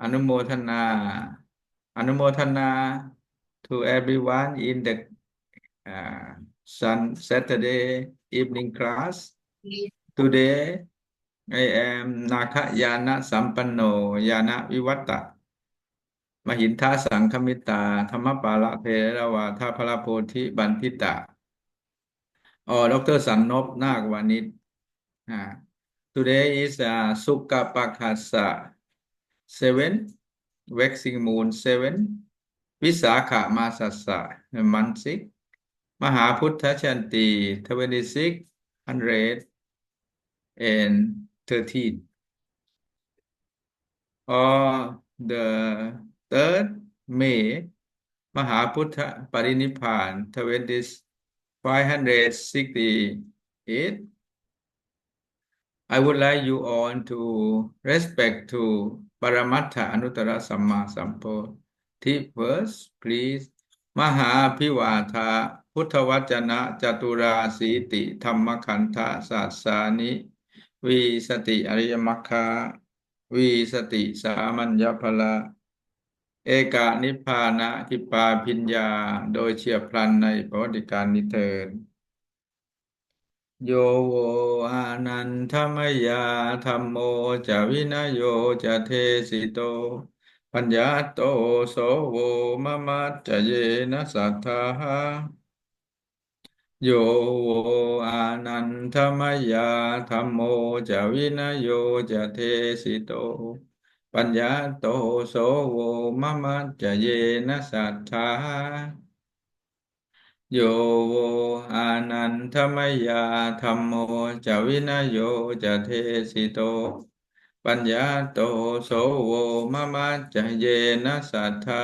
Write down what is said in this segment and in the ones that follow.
อนุโมทนาอนุโมทนา to everyone in the Saturday evening class. Today, I am Nakayana Sampanno Yana Vivatta มหินทาสังคมิตาธรรมปาละเทระวาทาพระโพธิบันทิตาดรสันนพนาควานิชอ่า Today is Sukha Pakasa 7 Waxing Moon 7 วิสาขมาสัสสะมันซิกมหาพุทธชันตี2613 or the 3rd May มหาพุทธปรินิพพาน2568 I would like you all to respect to Paramattha Anuttara Samma Sambuddhi first, please. มหาภิวาทาพุทธวจนะจตุราสีติธรรมขันธสัสสานิวีสติอริยมรรคาวีสติสามัญญพละเอกานิพพานะทิปาพิญญาโดยเฉียบพลันในประวัติการนิเทินโยโวอานันทมยาธัมโมจะวินโยจะเทสิโตปัญญาโตโสโวมะมัจจเยนะสัทธาโยโวอานันทมยาธัมโมจะวินโยจะเทสิโตปัญญาโตโสโวมะมัจจเยนะสัทธาโยโวอานันทมยาธัมโมจะวินโยจะเทสิโตปัญญาโตโสโวมะมัจจเยนะสัทธา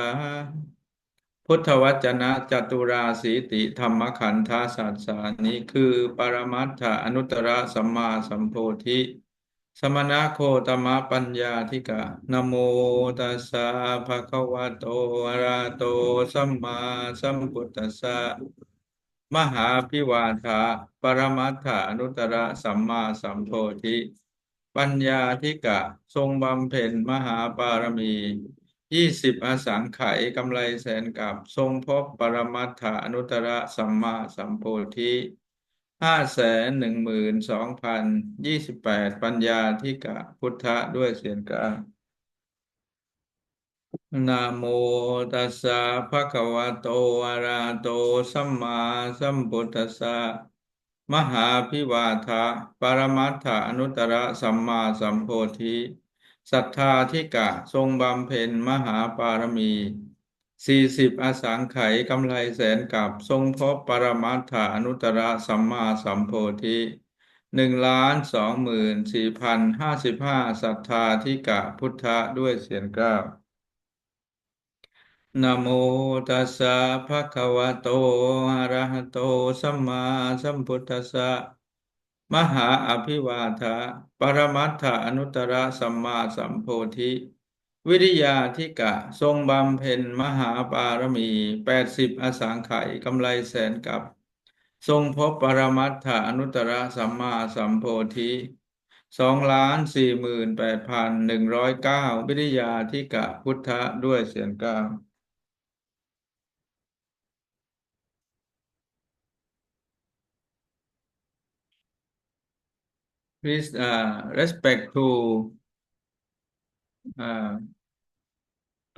พุทธวจนะจตุราสีติธรรมขันธาสัสสานี้คือปรมัตถอนุตตรสัมมาสัมโพธิสมณโคตมะปัญญาธิกะนะโมตัสสะภะคะวะโตอะระหะโตสัมมาสัมพุทธัสสะมหาภิวาทาปรมัตถอนุตตรสัมมาสัมโพธิปัญญาธิกะทรงบำเพ็ญมหาปารมี20อสังไขยกำไรแสนกับทรงพบปรมัตถอนุตตรสัมมาสัมโพธิ512,028ปัญญาธิกะพุทธะด้วยเสียงกลางนะโมตัสสะภะคะวะโตอะระหะโตสัมมาสัมพุทธัสสะมหาภิวาทะปรมัตถอนุตตรสัมมาสัมโพธิศรัทธาธิกะทรงบำเพ็ญมหาปารมี40อสังไขยกำไรแสนกับทรงพบปรมัตถอนุตตรสัมมาสัมโพธิ1,24,055ศรัทธาธิกะพุทธะด้วยเสียงกล้าวนะโมตัสสะภะคะวะโตอะระหะโตสัมมาสัมพุทธัสสะมหาอภิวาทะปรมัตถอนุตตรสัมมาสัมโพธิวิริยาธิกะทรงบำเพ็ญมหาปารมี80อสังไขยกำไรแสนกับทรงพบปรมัตถอนุตตรสัมมาสัมโพธิ2,48,109วิริยาธิกะพุทธะด้วยเสียงกลาง Please respect to อ่า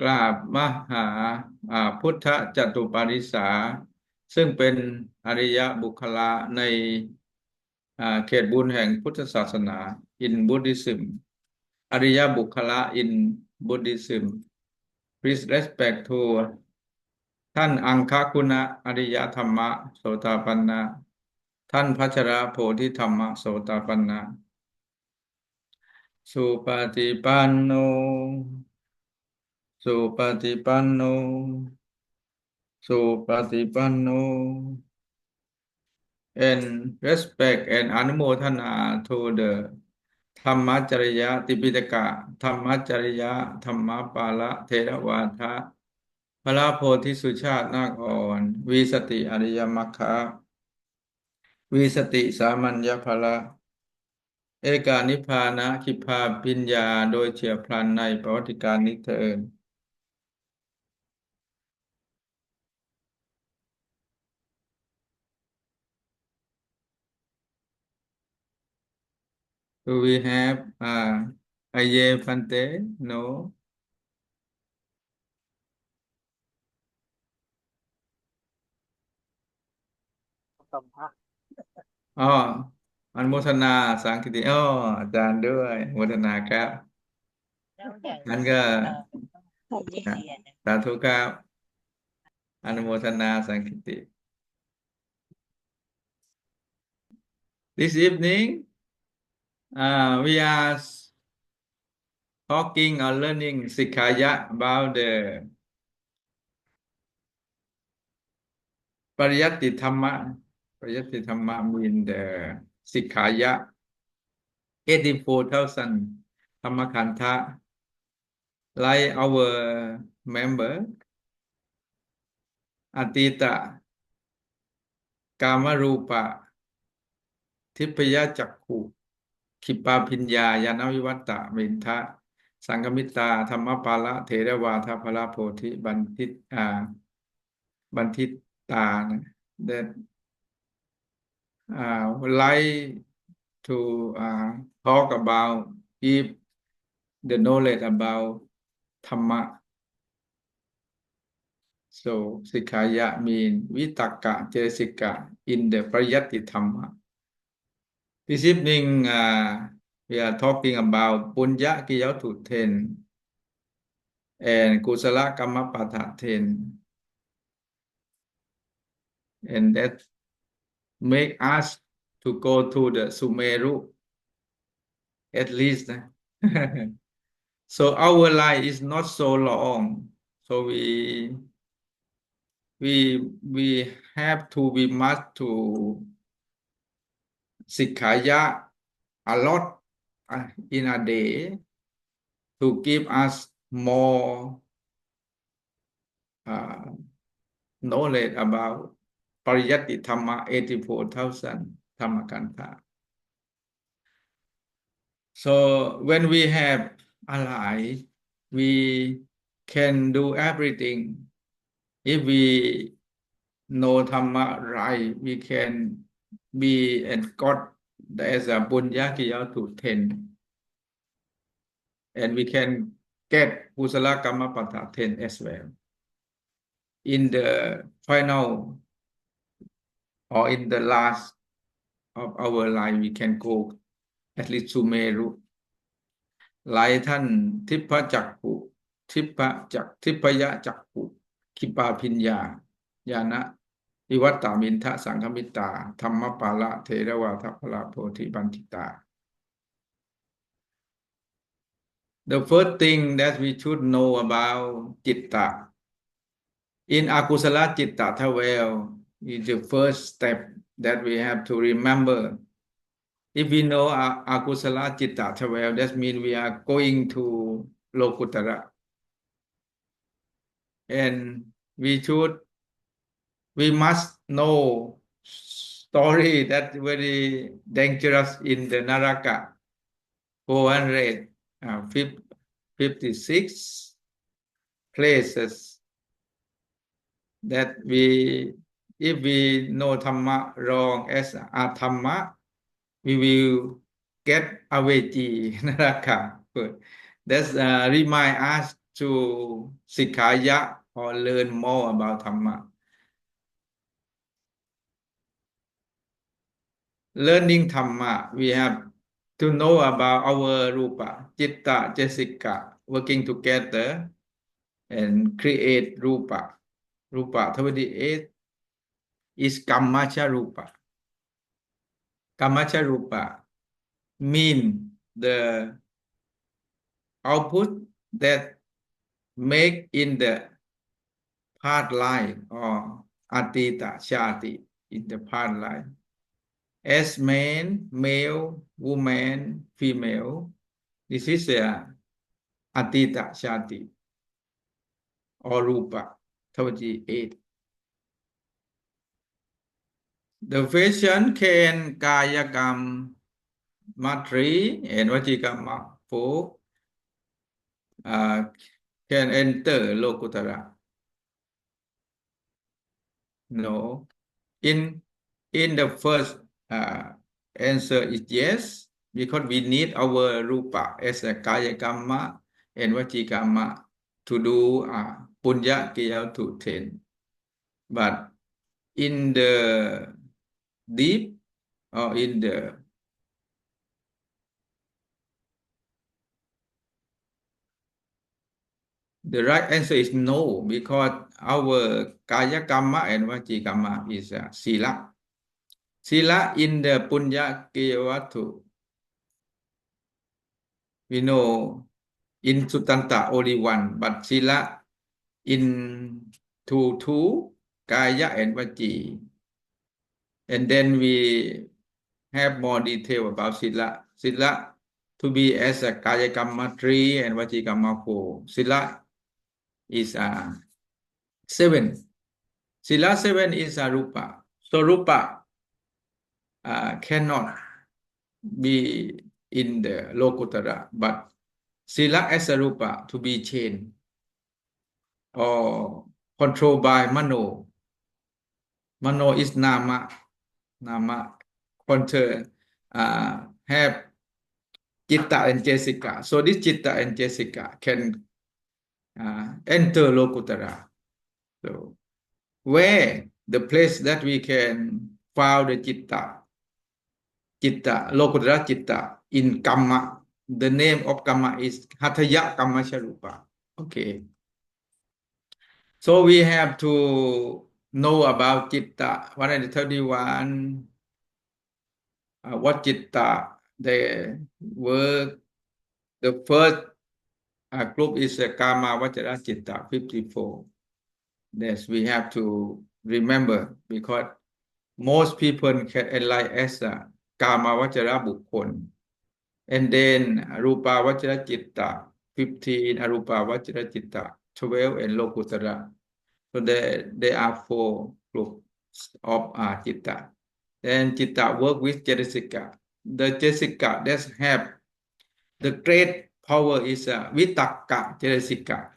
กราบมหาพุทธจตุปาริสาซึ่งเป็นอริยบุคละในเขตบุญแห่งพุทธศาสนา in Buddhism อริยบุคละ in Buddhism Please respect to ท่านอังคคุณะอริยธรรมะโสตาปันนะท่านพัชรโพธิธรรมะโสตาปันนะสุปฏิปันโนสุปฏิปันโนสุปฏิปันโน and respect and อนุโมทนา to the ธรรมจริยะติปิฎกะธรรมจริยะธรรมปาละเทรวาทะพระโพธิสุชาตินาครวีสติอริยมรรควีสติสามัญญพละ เอกานิพพานะคิปพาปิญญาโดยเฉียบพลันในประวัติการนี้เถิด Do we have Aye Phante no อ๋ออนุโมทนาสังคิติอ๋ออาจารย์ด้วยอนุโมทนาครับงั้นก็สาธุครับอนุโมทนาสังคิติ This evening we are talking or learning Sikhaya about the Pariyatti Dhamma. Pariyatti Dhamma mean the Sikhaya 84,000 Dhammakantha. Like our member Atita Kamarupa ทิพยจักขุขิปาพิญญายานวิวัตตะเมนทะสังฆมิตาธรรมปาละเถรวาทพละโพธิบันทิตานะ that like to talk about give the knowledge about ธรรมะ so สิกขายะ mean วิตกะเจสิกะ in the ปริยัติธรรมะ This evening, we are talking about Punya Kiyautu 10 and Kusala Kamapatha 10. And that make us to go to the Sumeru at least. So our life is not so long. So we have to, we must to Sikhaya a lot in a day to give us more knowledge about Pariyatti Dhamma 84,000 Dhammakantha. So when we have a life, we can do everything. If we know Dhamma right, we can be and God as a Bunyakiyatu 10. And we can get Kusala Kamapatha 10 as well. In the final or in the last of our life, we can go at least to Meru หลายท่านทิพจักขุทิพยจักขุคิปาพิญญาญาณวิวัตตามินทะสังฆมิตาธรรมปาละเทระวาทพละโพธิบันทิตา The first thing that we should know about Citta in Akusala Citta Tavel is the first step that we have to remember. If we know Akusala Citta Tavel, that means we are going to Lokutara. And we must know story that very dangerous in the Naraka 456 places that if we know Dhamma wrong as Athamma, we will get Aveji Naraka. That's remind us to Sikhaya or learn more about Dhamma. Learning Dhamma, we have to know about our Rupa, Citta, Jessica, working together and create Rupa. Rupa 28 is Kammacha Rupa. Kammacha Rupa mean the output that make in the path line or Atita Shati in the path line. As man, male, woman, female, this is a Atita Shati or Rupa 28. The fashion can Kayakam 3 and Vajjikamma 4 can enter Lokutara. No. In the first answer is yes, because we need our rupa as a kaya kamma and vajikamma to do punya kiya to 10. But in the deep or in the right answer is no, because our kaya kamma and vajikamma is sila. Sila in the punya kiyawatu. We know in Sutanta only one, but sila in two, kaya and vaji. And then we have more detail about sila. Sila to be as a kaya kamma 3 and vaji kamma 4. Sila is 7. Sila 7 is a rupa. So rupa cannot be in the Lokutara, but sila as a rupa to be changed or controlled by mano. Mano is nama. Nama control have Chitta and Jessica. So this Chitta and Jessica can enter Lokutara. So where the place that we can find the Chitta, Lokutara Chitta in Kamma. The name of Kamma is Hataya Kamma Sharupa. Okay. So we have to know about Chitta 131. What Chitta they work. The first group is Kama Vajra Chitta 54. Yes, we have to remember, because most people can enlighten as Kama Vajra Bukkon. And then Rupa Vajra Chitta 15, Arupa Vajra Chitta 12, and Lokutara. So there are 4 groups of Chitta. Then Chitta work with Jesika. The Jesika that have the great power is Vitaka Jesika.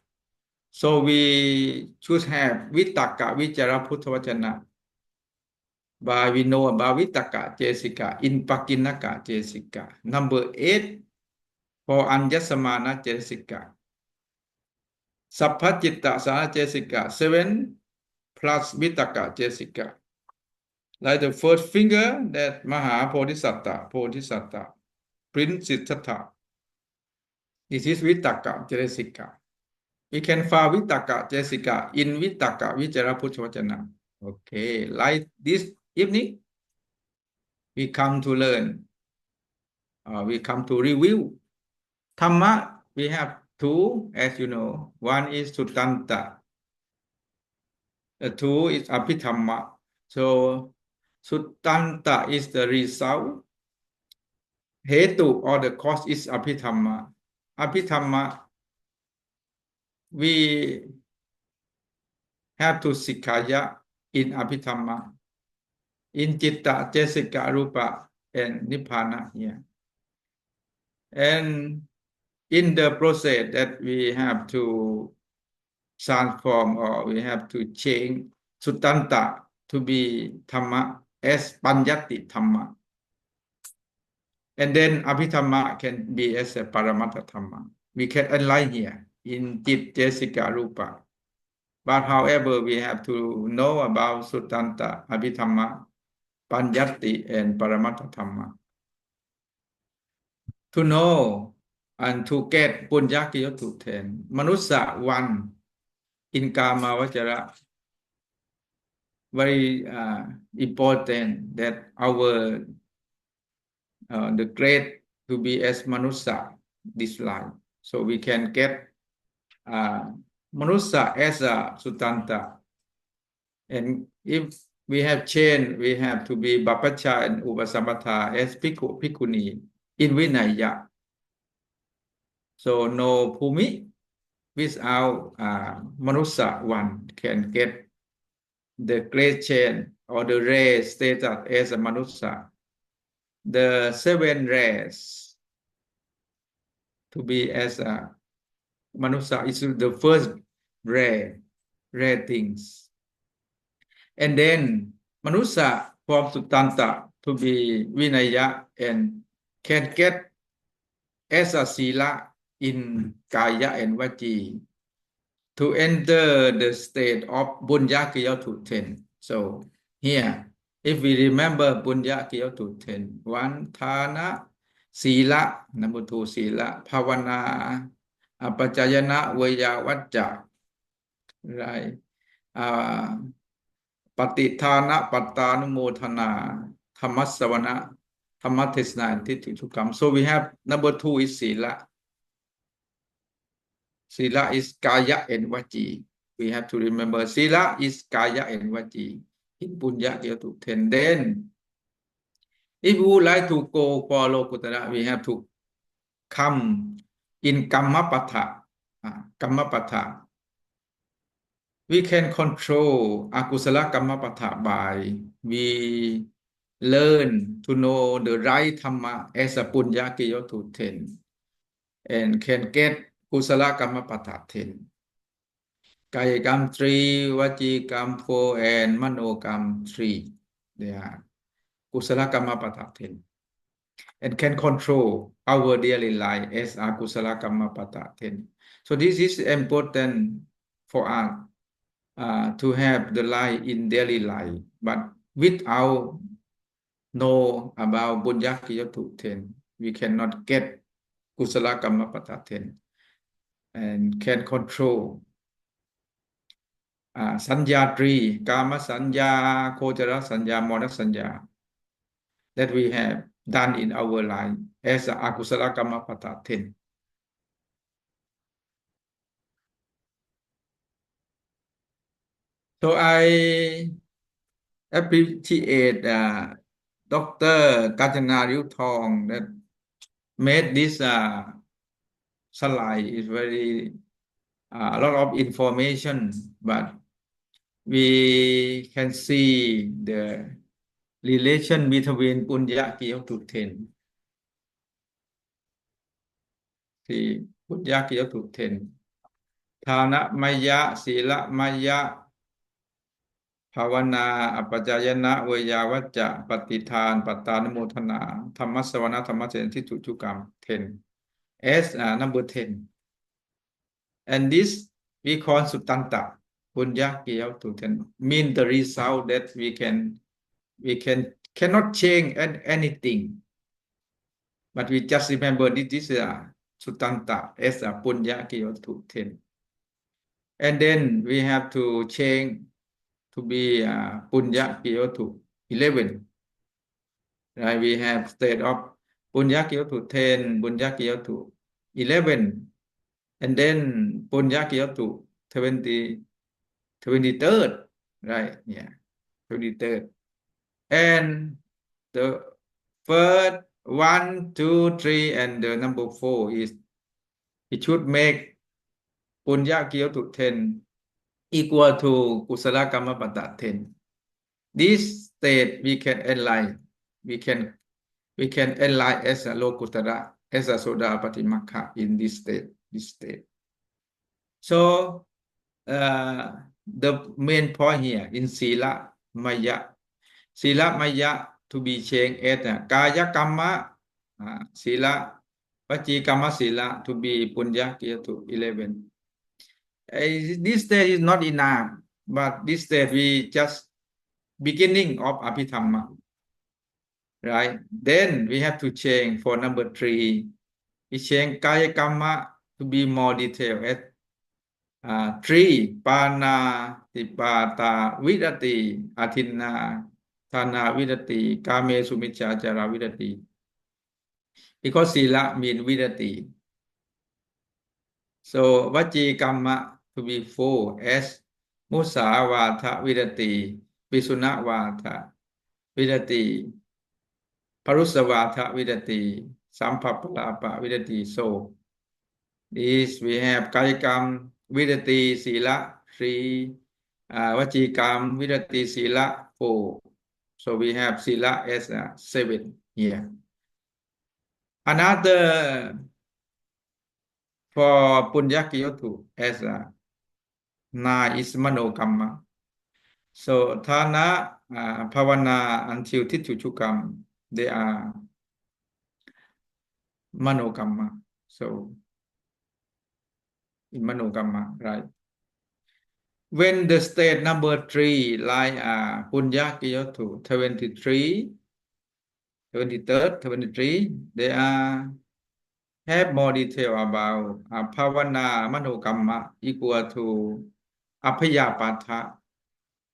So we should have Vitaka Vichara Puttavachana. But we know about Vitaka Jesika in Pakinaka Jesika. Number 8 for Anjasamana Jesika. Sapachita Sana Jesika 7 plus Vitaka Jesika. Like the first finger that Maha Bodhisatta, Prince Siddhartha. This is Vitaka Jesika. We can find Vitaka Jessica in Vitaka Vichara Puttavachana. Okay, like this evening, we come to learn. We come to review. Thamma, we have 2, as you know. One is Sutanta. The 2 is Abhidhamma. So Sutanta is the result. Hetu or the cause is Abhidhamma. Abhidhamma, we have to Sikaya in Abhidhamma, in Chitta, Jessica, Rupa, and Nibbana here. And in the process that we have to transform, or we have to change Sutanta to be Dhamma as Panyati Dhamma. And then Abhidhamma can be as a Paramattha Dhamma. We can align here in Chit, Jessica, Rupa. But however, we have to know about Sutanta, Abhidhamma, Panyati, and Paramattha Dhamma. To know and to get Punyaki to 10. Manusa 1 in Kama Vajra. Very important that our the grade to be as Manusa this life. So we can get Manusa as a Sutanta. And if we have changed, we have to be Bapacha and Upasamata as Bhikkhu, Bhikkhuni in Vinaya. So no Bhumi without Manusa 1 can get the great change or the rare status as a Manusa. the seven rays to be as a manusa is the first rare things. And then manusa from Sutanta to be Vinaya and can get as a sila in Kaya and Vaji to enter the state of Bunya Kiyotu 10. So here, if we remember Bunya Kiyotu 10, one Thana, Sila, number two Sila, Pavana, Apajayana, Vayavajja, right? Patithana, Patanumodhana, Thammasavana, Thammatisna, and Titutukam. So we have number two is Sila. Sila is Kaya and Vaji. We have to remember Sila is Kaya and Vaji. In Punya Kiyotu 10. Then, if we would like to go for Lokutara, we have to come in Kammapatha. Kammapatha. We can control Akusala Kammapatha by we learn to know the right Dhamma as a Punya Kiyotu 10 and can get Kusala Kammapatha 10. Kayakam 3, Vajikam 4, and Manokam 3. They are Kusala Kammapatha 10 and can control our daily life as a Kusala Kammapatha 10. So this is important for us to have the life in daily life, but without know about Bunyakiyatu 10, we cannot get Kusala Kammapatha 10 and can control Sanya 3, Kama Sanya, Kojara Sanya, Mona Sanya that we have done in our life as Akusala Kammapatha 10. So I appreciate Dr. Kajana Ryutong that made this slide is very a lot of information, but we can see the relation between Punya Kiyotu 10. See, Punya Kiyotu 10. Thana Maya, Sila Maya, Pavana, Apajayana, Vayavajja, Patithan, Patanumodhana, Thammasavana, Thammasavana, 10. As number 10. And this we call Sutanta, Punya Kiyotu 10. Mean the result that we cannot change anything. But we just remember this is Sutanta as a Punya Kiyotu 10. And then we have to change to be Punya Kiyotu 11. Right? We have state of Punya Kiyotu 10, Punya Kiyotu 11, and then Punya Kiyotu 23rd. Right? Yeah, 23rd. And the first 1, 2, 3, and the number 4 is it should make Punya Kiyotu 10 equal to Kusala Kammapatha 10. This state we can align. We can align as a Lokutara, as a Sodapatimaka in this state. So the main point here in Sila Maya. Sila Maya to be changed as Kaya Kamma Sila, Vachi Kamma Sila to be Punya Kiyotu 11. This state is not enough, but this state we just beginning of Abhidhamma, right? Then we have to change for number 3. We change Kaya Kamma to be more detailed as 3, Pana, Tipata, Vidati, Athina, Thana, Vidati, Kame, Sumichachara, Vidati. Because Sila means Vidati. So Vachi Kamma to be 4 as Musavata, Vidati, Visuna Vidati, Parusavata Vidati, Sampapalapa Vidati. So this we have Kayakam Vidati Sila 3, Vachikam Vidati Sila 4. So we have Sila as 7 Yeah. Another for Punyakiyotu as a na is Manokamma. So Thana, Pavana until Tituchukam, they are Manokamma. So in Manokamma, right? When the state number 3, like Punyakiyotu, 23, 23rd, 23, they are have more detail about Pavana Manokamma equal to Apayapatha.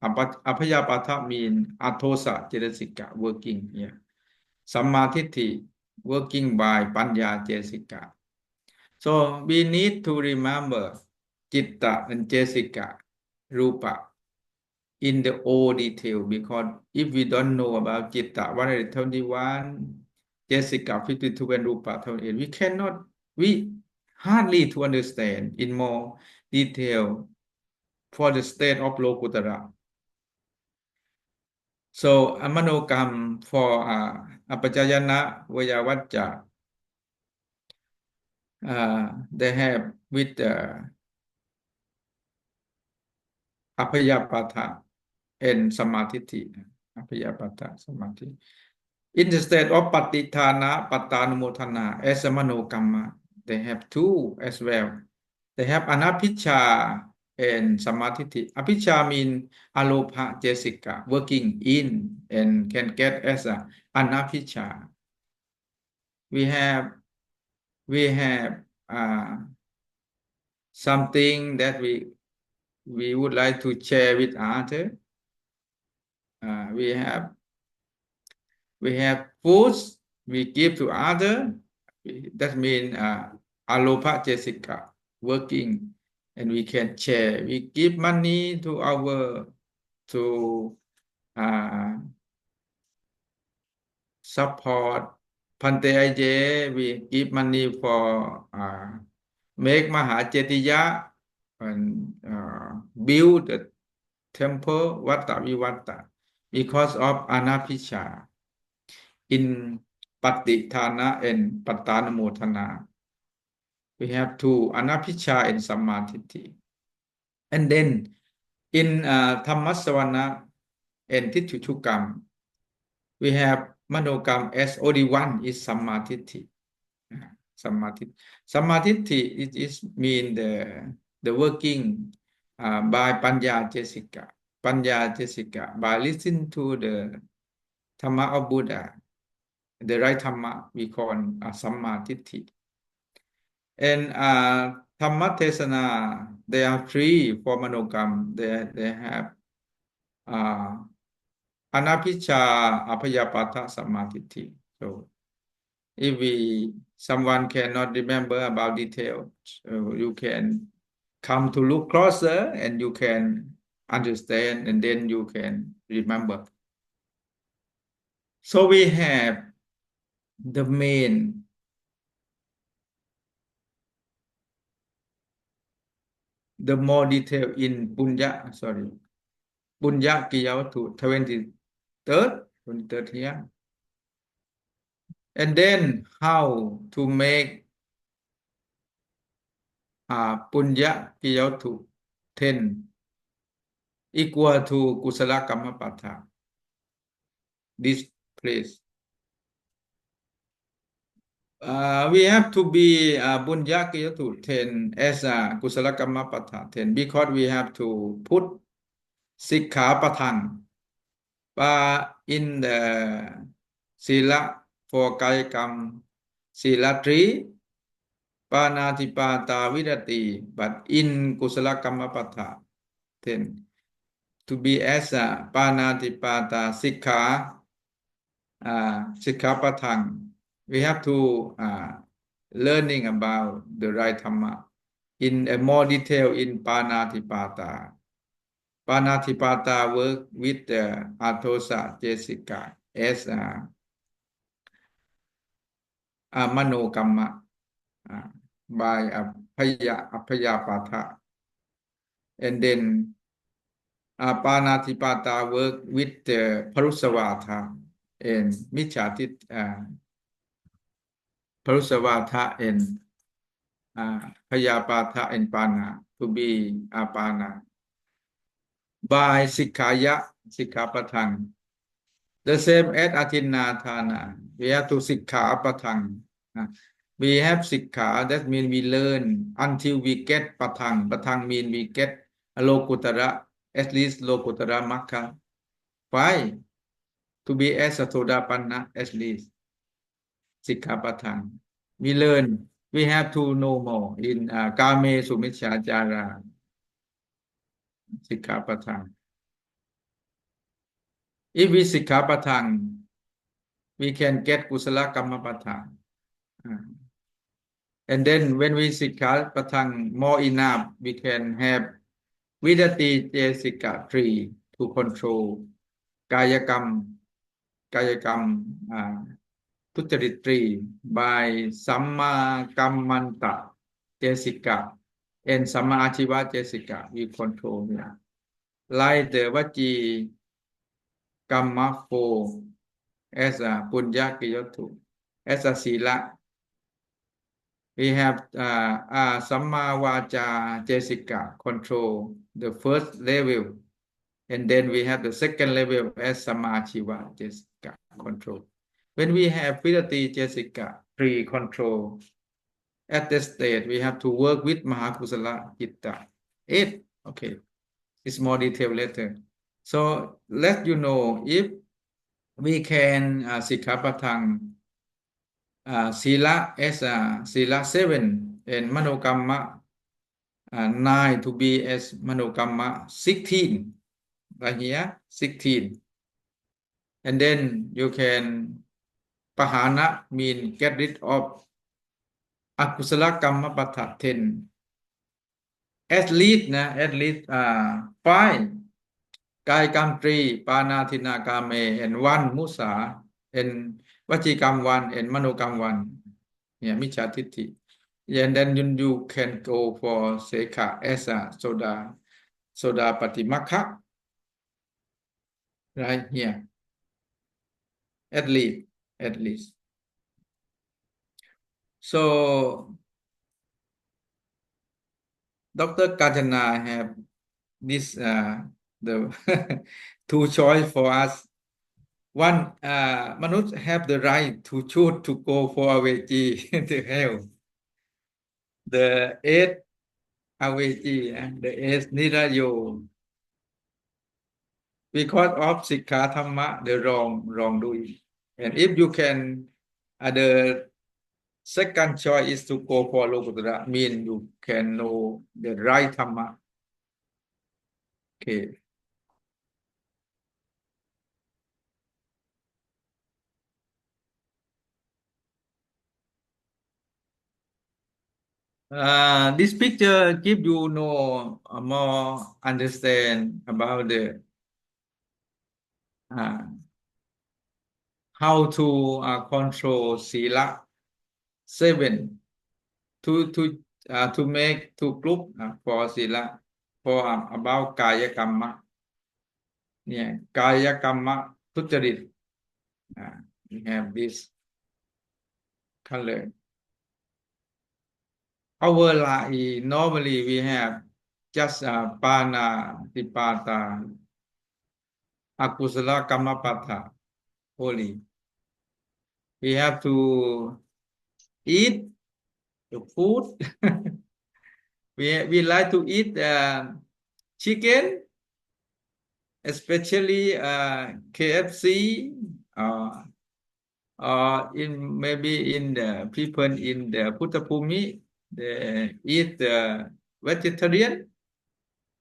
Apayapatha means Atosa Jesika working here. Sammatiti working by Panya Jesika. So we need to remember Chitta and Jessica, Rupa in the all detail because if we don't know about Chitta 121, Jessica 52 and Rupa 28, we hardly to understand in more detail for the state of Lokutara. So Amanokam for Apajayana Vayavajja, they have with Apayapatha and Samatiti. Apayapatha, Samatiti. Instead of Patithana, Patanumotana, as a Manokamma, they have two as well. They have Anapicha and Samatiti. Apicha means Alopa Jessica, working in and can get as a Anapicha. We have something that we would like to share with others. We have foods we give to other. That means Alopa Jessica working, and we can share. We give money to our to support Pante Aje. We give money for make Mahajetiya and build the temple Vata Vivata because of Anapisha in Patithana and Patanamotana. We have two Anapisha and Sammatiti. And then in Thammasavana and Tituchukam, we have Manokam as only one is Sammatiti. Sammatiti. Sammatiti it is mean the working by Panya Jessica. Panya Jessica by listening to the Dhamma of Buddha, the right Dhamma we call Sammatiti. And Dhamma Tesana, there are three for Manokam. They have Anapicha Apayapata Sammatiti. So if someone cannot remember about details, you can come to look closer and you can understand and then you can remember. So we have the main the more detail in Punya Kiyawatu 23rd here. And then how to make Punya Kiyawatu 10 equal to Kusala Kammapatha. This place. We have to be Punya Kiyawatu 10 as a Kusala Kammapatha 10 because we have to put Sikha Patang in the Sila for Kayakam Sila 3 Panatipata Vidati, but in Kusala Kammapatha 10 to be as a Panatipata Sikha Sikha Patang, we have to learning about the right Dhamma in a more detail in Panatipata. Panatipata work with the Atosa Jessica as a Manokamma by Apayapatha. And then Panatipata work with the Parusavata and Michatit Parusavata and Payapata and Pana to be Apana. By Sikkaya, Sikkapatang. The same as Atinnathana. We have to Sikkapatang. We have Sikka, that means we learn until we get Patang. Patang means we get a Lokutara, at least Lokutara Makka. Why? To be as a Sodapanna, at least. Sikkapatang. We learn. We have to know more in Kame Sumicchācara. Sikkapatang. If we Sikkapatang, we can get Kusala Kammapatang. And then when we Sikkapatang more enough, we can have Vidati Jesika 3 to control Kayakam, Tuttarit 3 by Samma Kammanta Jesika and Samma Achiva Jesika. We control that. Like the Vaji Kamma 4 as a Punya Kiyotu, as a Sila. We have Samma Vaja Jesika control the first level, and then we have the second level as Samma Achiva Jesika control. When we have Vidati Jesika pre-control, at this state we have to work with Mahakusala Citta 8. Okay, it's more detailed later. So let you know if we can Sikkapatang Sila as Sila 7 and Manokamma 9 to be as Manokamma 16. Right here, 16. And then you can Pahana mean get rid of Akusala Kamma Patha 10. At least 5 Kaikam 3, Panathina Kame, and 1 Musa, and Vachikam 1, and Manokam 1. Yeah, Michatitti. And then you can go for Sekha as a Soda Patimakha. Right here. At least. So, Dr. Kajana have this, the 2 choice for us. One, Manus have the right to choose to go for Aveji to hell. The 8 Aveji and the 8 Nirayo. Because of Sikha Thamma, the wrongdoing. And if you can, the second choice is to go for Lokuttara, mean you can know the right Thamma. Okay. This picture give you more understand about the how to control Sila 7 to make 2 group for Sila for about Kaya Kamma. Yeah, Kaya Kamma Tuttarit. We have this color. Our life, normally we have just Pana, Tipata, Akusala Kammapatha, holy. We have to eat the food. we like to eat chicken, especially KFC, maybe in the people in the Puttapumi, they eat vegetarian.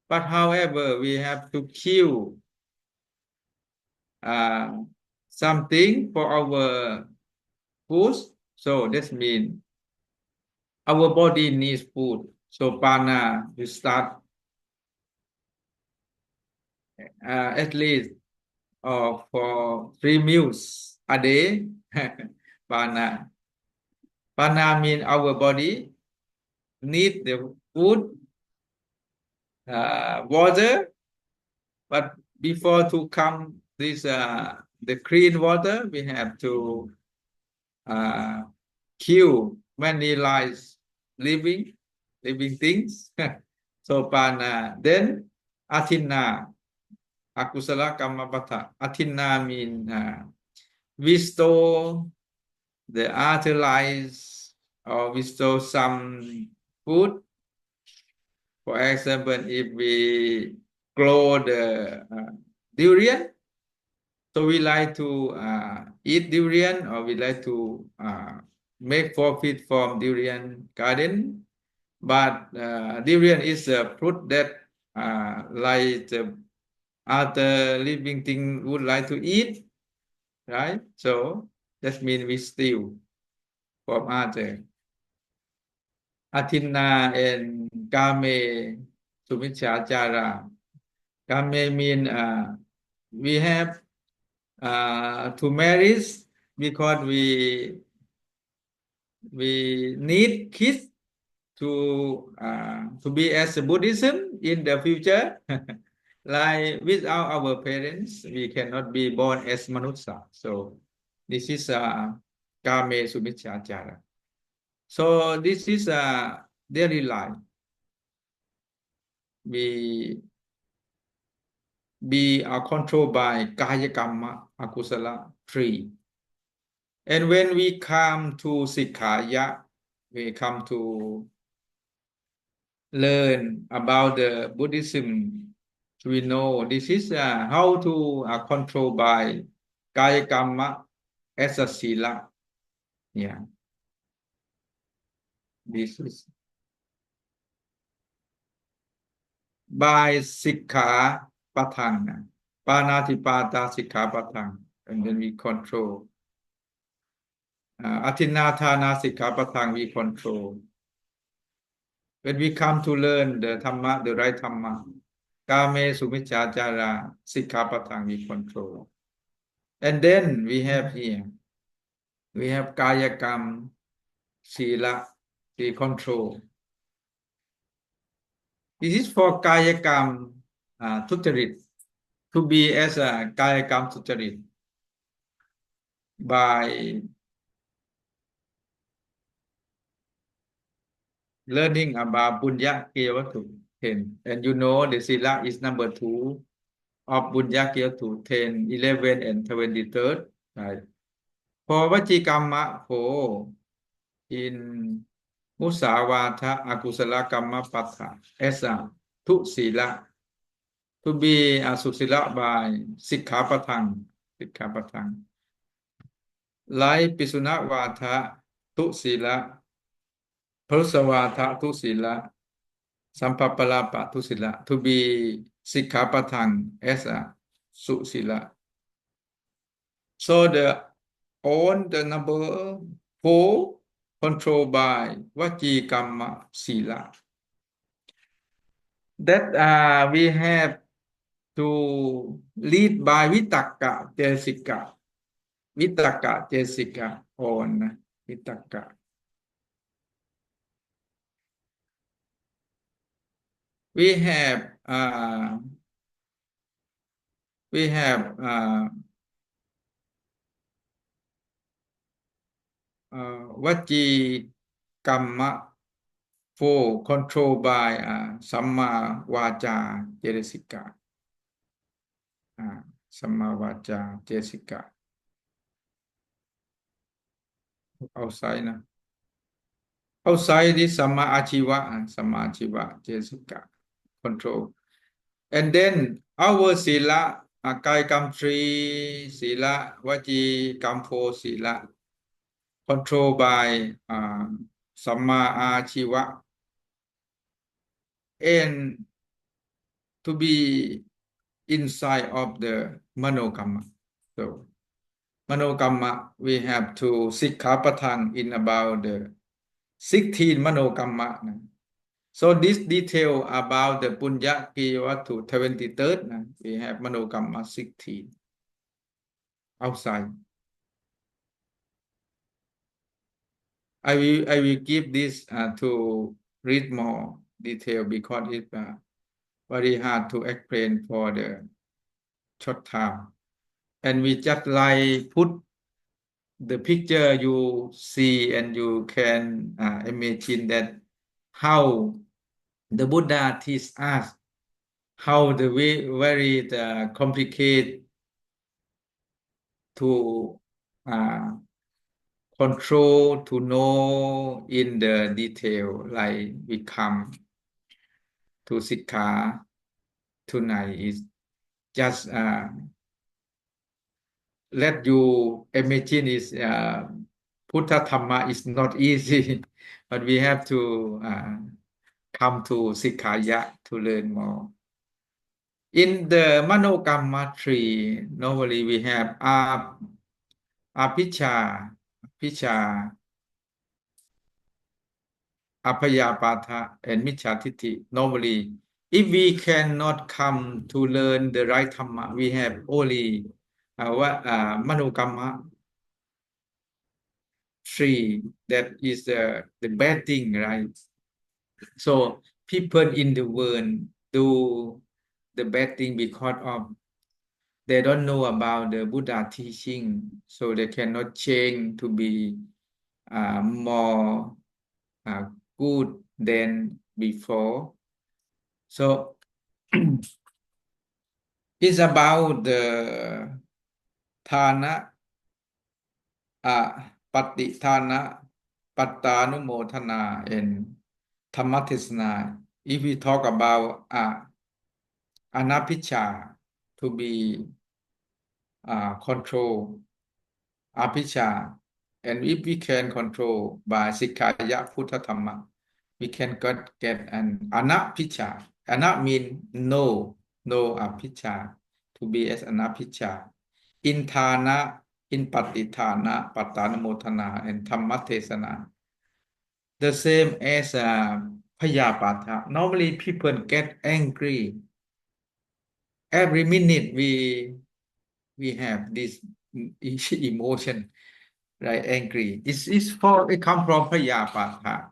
But however, we have to kill something for our food. So that means our body needs food. So Pana, we start at least for 3 meals a day. Pana. Pana means our body need the food, water, but before to come this the clean water, we have to kill many lives, living things. So pana. Then athina, akusala kamapata. Athina mean we store the other lives, or we store some food. For example, if we grow the durian, so we like to eat durian, or we like to make profit from durian garden. But durian is a fruit that like the other living thing would like to eat, right? So that means we steal from other. Athina and Kame Sumichachara. Kame mean we have to marry because we need kids to be as a Buddhism in the future. Like without our parents, we cannot be born as Manusa. So this is Kame Sumichachara. So this is a daily life. We are controlled by Kaya Kamma, Akusala, 3. And when we come to Sikkaya, we come to learn about the Buddhism. We know this is how to control by Kaya Kamma as a Sila. Yeah. This is by Sikha Patang, Panatipata Sikha Patang, and then we control. Athinathana Sikha Patang, we control. When we come to learn the Dhamma, the right Dhamma, Kame Sumichachara Sikha Patang, we control. And then we have here, we have Kayakam Sila, we control. This is for Kayakam Tucharit, to be as a Kayakam Tucharit by learning about Bunya Kiyawatu 10. And you know the Sila is number 2 of Bunya Kiyawatu 10, 11, and 23rd. Right. For Vachikamma 4 in Musawatha Akusala Kamma Patha as a Tu Sila, to be a Susila by Sikkapatang. Like Pisuna Vatha Tu Sila, Persawatha Tu Sila, Sampapalapa Tu Sila, to be Sikkapatang as a Susila. So the number 4 controlled by Vachi Kamma Sila. That we have to lead by Vitaka Jesika. Vitaka Jesika on Vitaka. We have Vachi Kamma 4 controlled by Samma Vacha Jesika. Samma Vacha Jesika. Outside na. Outside is Samma Achiva Jesika control. And then our Sila, Kayakam 3 Sila, Vachi Kam 4 Sila, controlled by Samma Achiva, and to be inside of the Manokamma. So Manokamma, we have to Sikkapatang in about the 16 Manokamma. So this detail about the Punya Kiyawatu 23rd, we have Manokamma 16 outside. I will give this to read more detail because it's very hard to explain for the short time. and we just like put the picture you see and you can imagine that how the Buddha teach us how the very the complicated to control to know in the detail like we come to Sikha tonight is just let you imagine is Buddha Dhamma is not easy, but we have to come to Sikhaya to learn more. In the Manokamma tree, normally we have Apicca, Apayapatha, and Michatiti. Normally, if we cannot come to learn the right Dhamma, we have only Manokamma tree. That is the bad thing, right? So people in the world do the bad thing because of they don't know about the Buddha teaching, so they cannot change to be more good than before. So it's about the Thana, Pati Thana, Pattanumotana, and Dhammatisana. If we talk about Anapicca to be control Apicca, and if we can control by Sikaya Puttha Dhamma, we can get an Anapicca. Ana mean no, no Apicca, to be as Anapicca. In Thana, in Patithana, Pattanamotana, and Dhammatesana. The same as Payapatha. Normally people get angry. Every minute we have this emotion, right? Angry. It come from Payapatha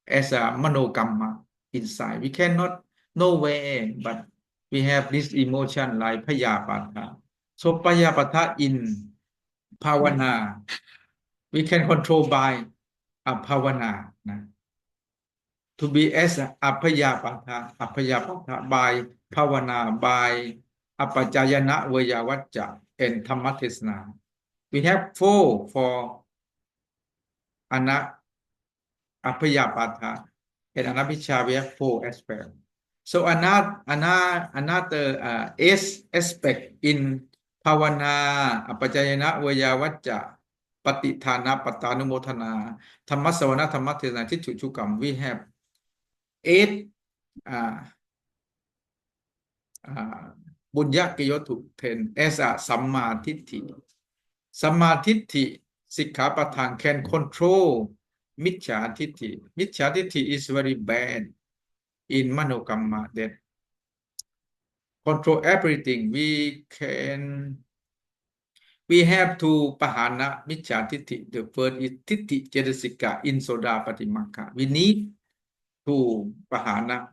as a Manokamma inside. We cannot know where, but we have this emotion like Payapatha. So Payapatha in Bhavana, we can control by a Bhavana. To be as a Apayapatha by Bhavana, by Apajayana Vayavacca and Dhammatisna. We have four for Apayapatha and Anapicca. We have four aspects. So another aspect in Bhavana, Apajayana Vayavacca, Patithana, Pattanumotana, Dhammasavana, Dhammatisna, Tichuchukam. We have 8 Bunya Kiyotu 10 as a Samma Titti. Samma Titti Sikkhapathang can control Miccha Titti. Miccha Titti is very bad in Manokamma that control everything. We have to Pahana Miccha Titti. The first is Titti Cetasika in Soda Patimakha. We need to Pahana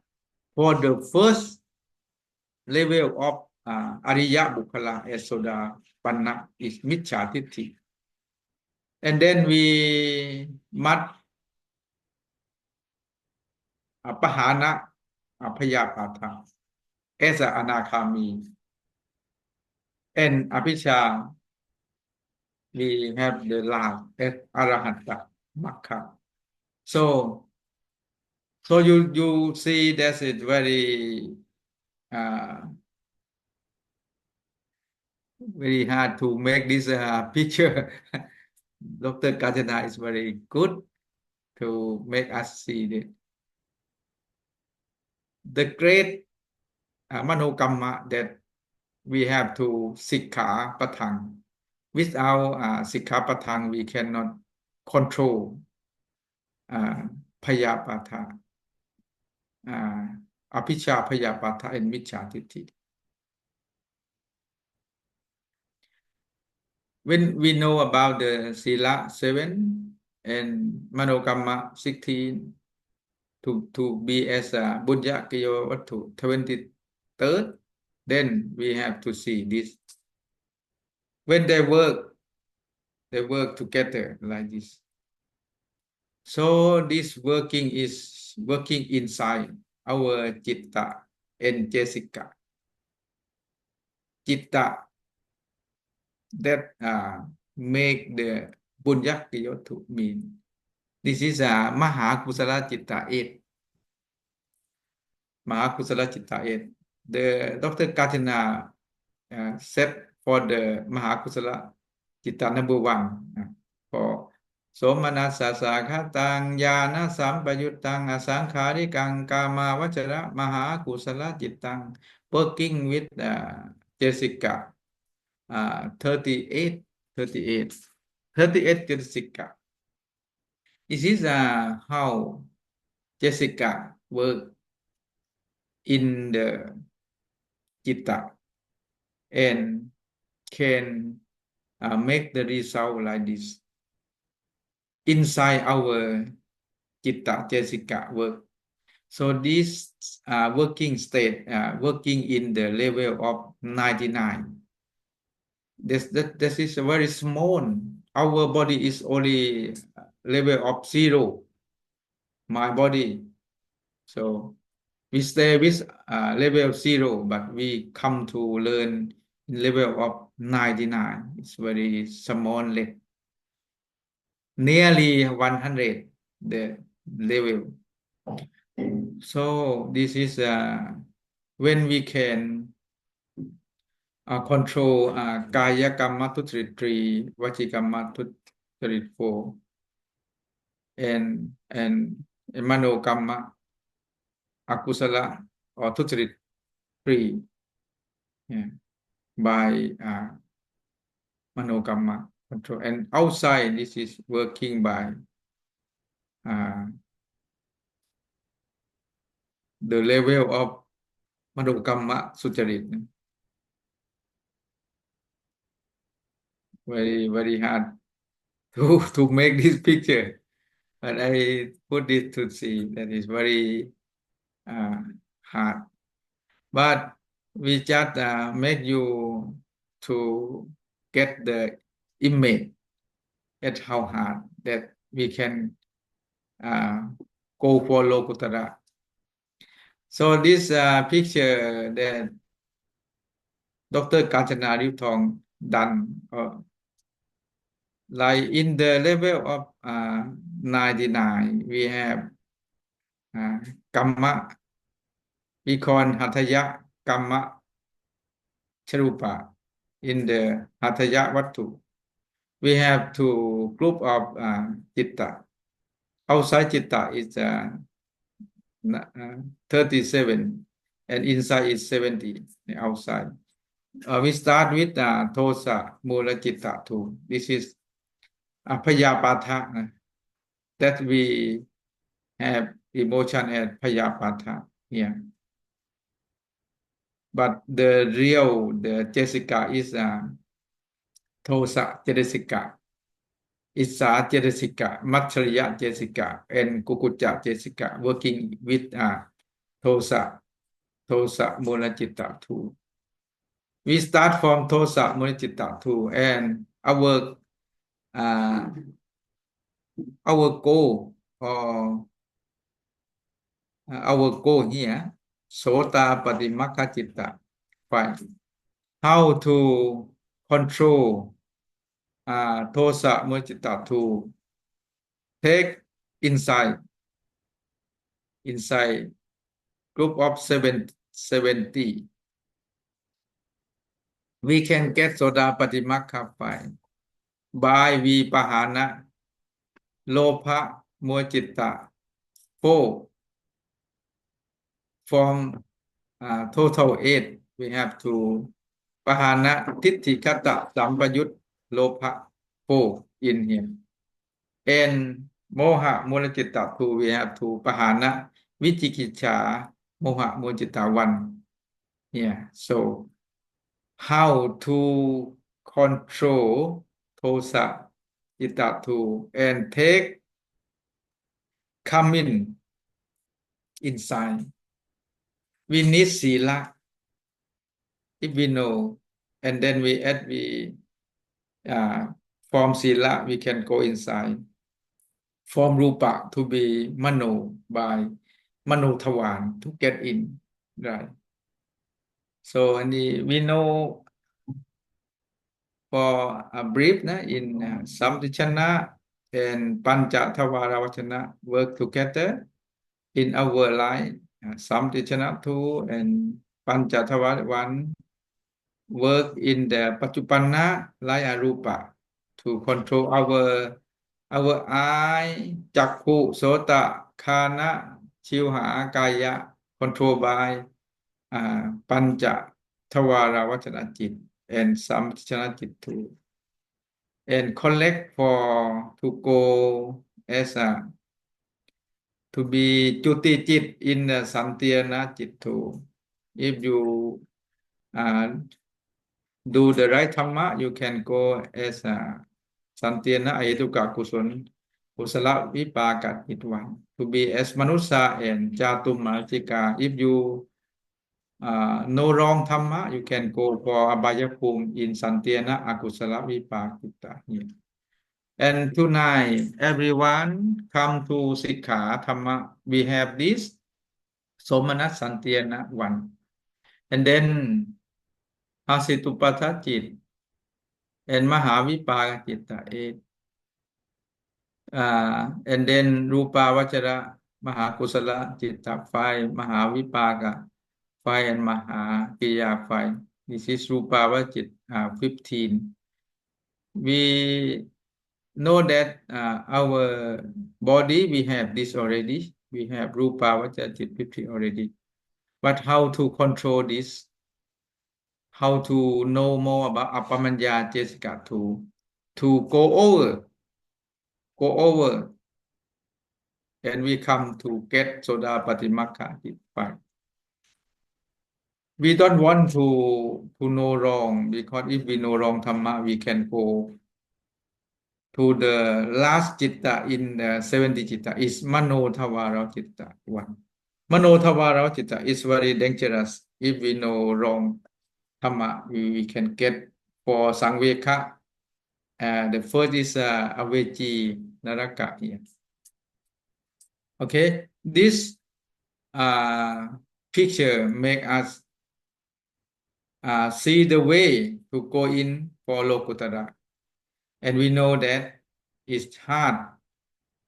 for the first level of Ariya Bukkala as Soda Panna is Miccha Titti. And then we must Pahana Apayapatha as an Anakami. And Apicca, we have the last as Arahanta Makha. So you see that it's very very hard to make this picture. Dr. Kajana is very good to make us see it. The great Manokamma that we have to Sikha Patang. Without Sikha Patang, we cannot control Payapatha, Apicca, Payapatha, and Miccha Titti. When we know about the Sila 7 and Manokamma 16 to be as a Buddha Kiyo Vattu 23rd, then we have to see this. when they work together like this. So this working is working inside our Chitta and Jessica. Chitta that make the Bunyakyotu mean. This is a Mahakusala Chitta 8. Mahakusala Chitta 8. The Dr. Katina set for the Mahakusala Chitta number 1 for Somana Sasaka Tang Yana Sampayutang Asankharigang Kama Vachara Mahakusala Chittang, working with Jessica 38 Jessica. This is how Jessica work in the Chitta and can make the result like this. Inside our Chitta Jessica work. So this working state, working in the level of 99. This is very small. Our body is only level of 0. My body. So we stay with level 0, but we come to learn level of 99. It's very small level. Nearly 100 the level. So this is when we can control Kaya Kamma Tuttrit 3, Vachikamma Tuttrit 4, and Mano Kamma Akusala or Tuttrit 3, yeah, by Mano Kamma control. And outside, this is working by the level of Mano Kamma Sucharit. Very hard to make this picture, but I put it to see that is very hard. But we just make you to get the image at how hard that we can go for Lokuttara. So this picture that Dr. Kanchana Ripthong done, like in the level of 99, we have Kamma, we call Hataya Kamma Charupa in the Hataya Vattu. We have two group of Chitta. Outside Chitta is 37 and inside is 70 outside. We start with Tosa Mula Chitta 2. This is Payapatha that we have emotion as Payapatha here. But the Jessica is Tosa Jessica, Isa Jessica, Matsuriya Jessica, and Kukucha Jessica working with Tosa Mulacitta 2. We start from Tosa Mulacitta 2, and our goal or our goal here, Sota Padimaka Citta 5. How to control Tosa Mulacitta 2. Take inside group of 70. We can get Soda Patimakha by Vipahana, Lopa, Mochitta, 4. From total 8, we have to Pahana, Tittikata, Sampayut, Lopa, 4 in here. And Moha, Mulachitta 2, we have to Pahana, Vichikicha, Moha, Mochitta 1. Yeah, so how to control Tosa Chitta 2 and take come inside. We need Sila if we know, and then we uh, from Sila, we can go inside. From Rupa to be Mano by Mano Thawan to get in. Right. So and we know for a brief in Samtichana and Pancha Thavara Vachana work together in our life. Samtichana 2 and Pancha Thavara 1 work in the Pachupanna like Arupa to control our eye, Chakku, Sota, Khana, Chivaha, Kaya, controlled by Pancha Thavara Vachana Chit and Samtichana Chit too. And collect for to go as a to be Chuti Chit in the Santiana Chit too. If you do the right Dhamma, you can go as a Santiana Ayetuka Kusun Kusala Vipaka Chit one. To be as Manusa and Jatumajika. If you no wrong Dhamma, you can go for Abaya Pum in Santiana Akusala Vipakita here. And tonight, everyone come to Sikha Dhamma. We have this Somanat Santiana 1. And then Asitupatha Chit and Mahavipaka Chitta 8. And then Rupa Vachara Mahakusala Chitta 5, Mahavipaka 5 and Mahakiya 5. This is Rupa Vachit 15. We know that our body, we have this already. We have Rupa Vachit 50 already. But how to control this? How to know more about Appamanya Jessica to go over, and we come to get Soda Patimakha five. We don't want to know wrong, because if we know wrong Dhamma, we can go to the last Chitta in the 70 Chitta is Mano Thavara Chitta 1. Mano Thavara Chitta is very dangerous. If we know wrong Dhamma, we can get for Sangveka. The first is Aveji Naraka here. Okay, this picture make us see the way to go in for Lokutara. And we know that it's hard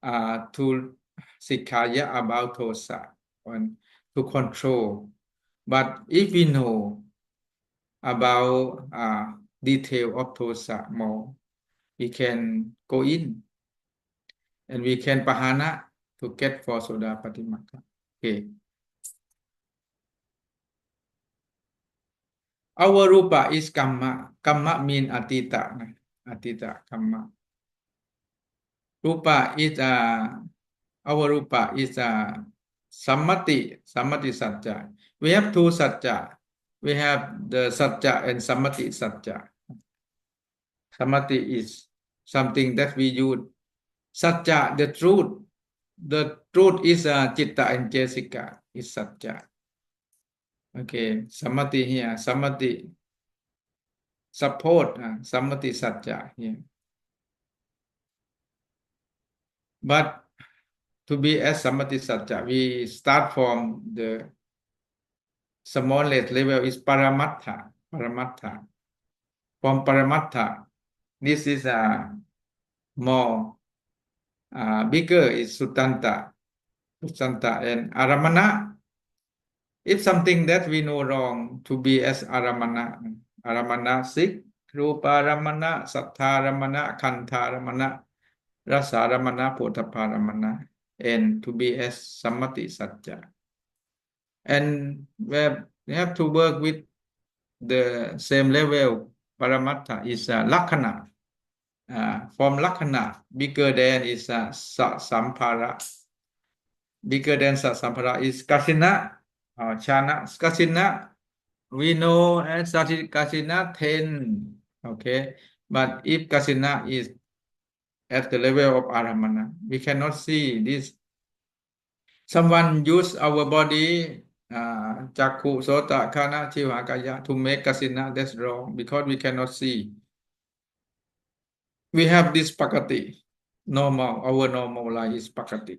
to Sikhaya about Tosa and to control. But if we know about detail of Tosa more, we can go in and we can Pahana to get for Soda Patimakha. Okay. Our Rupa is Kamma. Kamma mean Atita. Atita, Kamma. Rupa is our Rupa is Sammati Satya. We have two Satya. We have the Satya and Sammati Satya. Sammati is something that we use. Satya, the truth. The truth is Chitta and Jessica is Satya. Okay, Sammati here. Sammati support Sammati Satya here. But to be as Sammati Satya, we start from the smallest level is Paramattha. Paramattha. From Paramattha, this is more bigger is Sutanta. Sutanta and Aramana. It's something that we know wrong to be as Aramana. Aramana 6, Rupa Ramana, Sattha Ramana, Kantha Ramana, Rasa Ramana, Potappa Ramana, and to be as Sammati Satya. And we have to work with the same level. Paramattha is Lakhana. From Lakhana, bigger than is Sampara. Bigger than Sampara is Kasina. Chana. Kasina, we know as Kasina 10. Okay. But if Kasina is at the level of Aramana, we cannot see this. Someone use our body, Chakku, Sota, Khana, Chiva, Kaya to make Kasina. That's wrong because we cannot see. we have this pakati, normal, our normal life is pakati.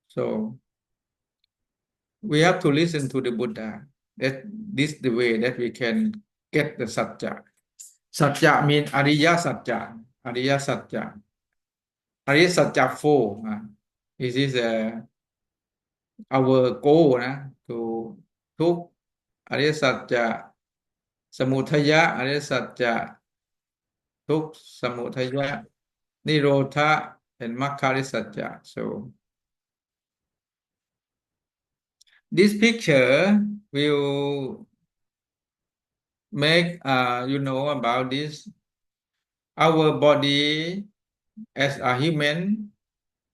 So we have to listen to the Buddha. That this the way that we can get the satya. Satya means Ariya Satya. Ariya Satya. Ariya Satya four. This is our goal to thúc Ariya Satya, Samudaya Ariya Satya, thúc Samudaya, Nirodha, and Makkha Satya. So this picture will make you know about this. Our body as a human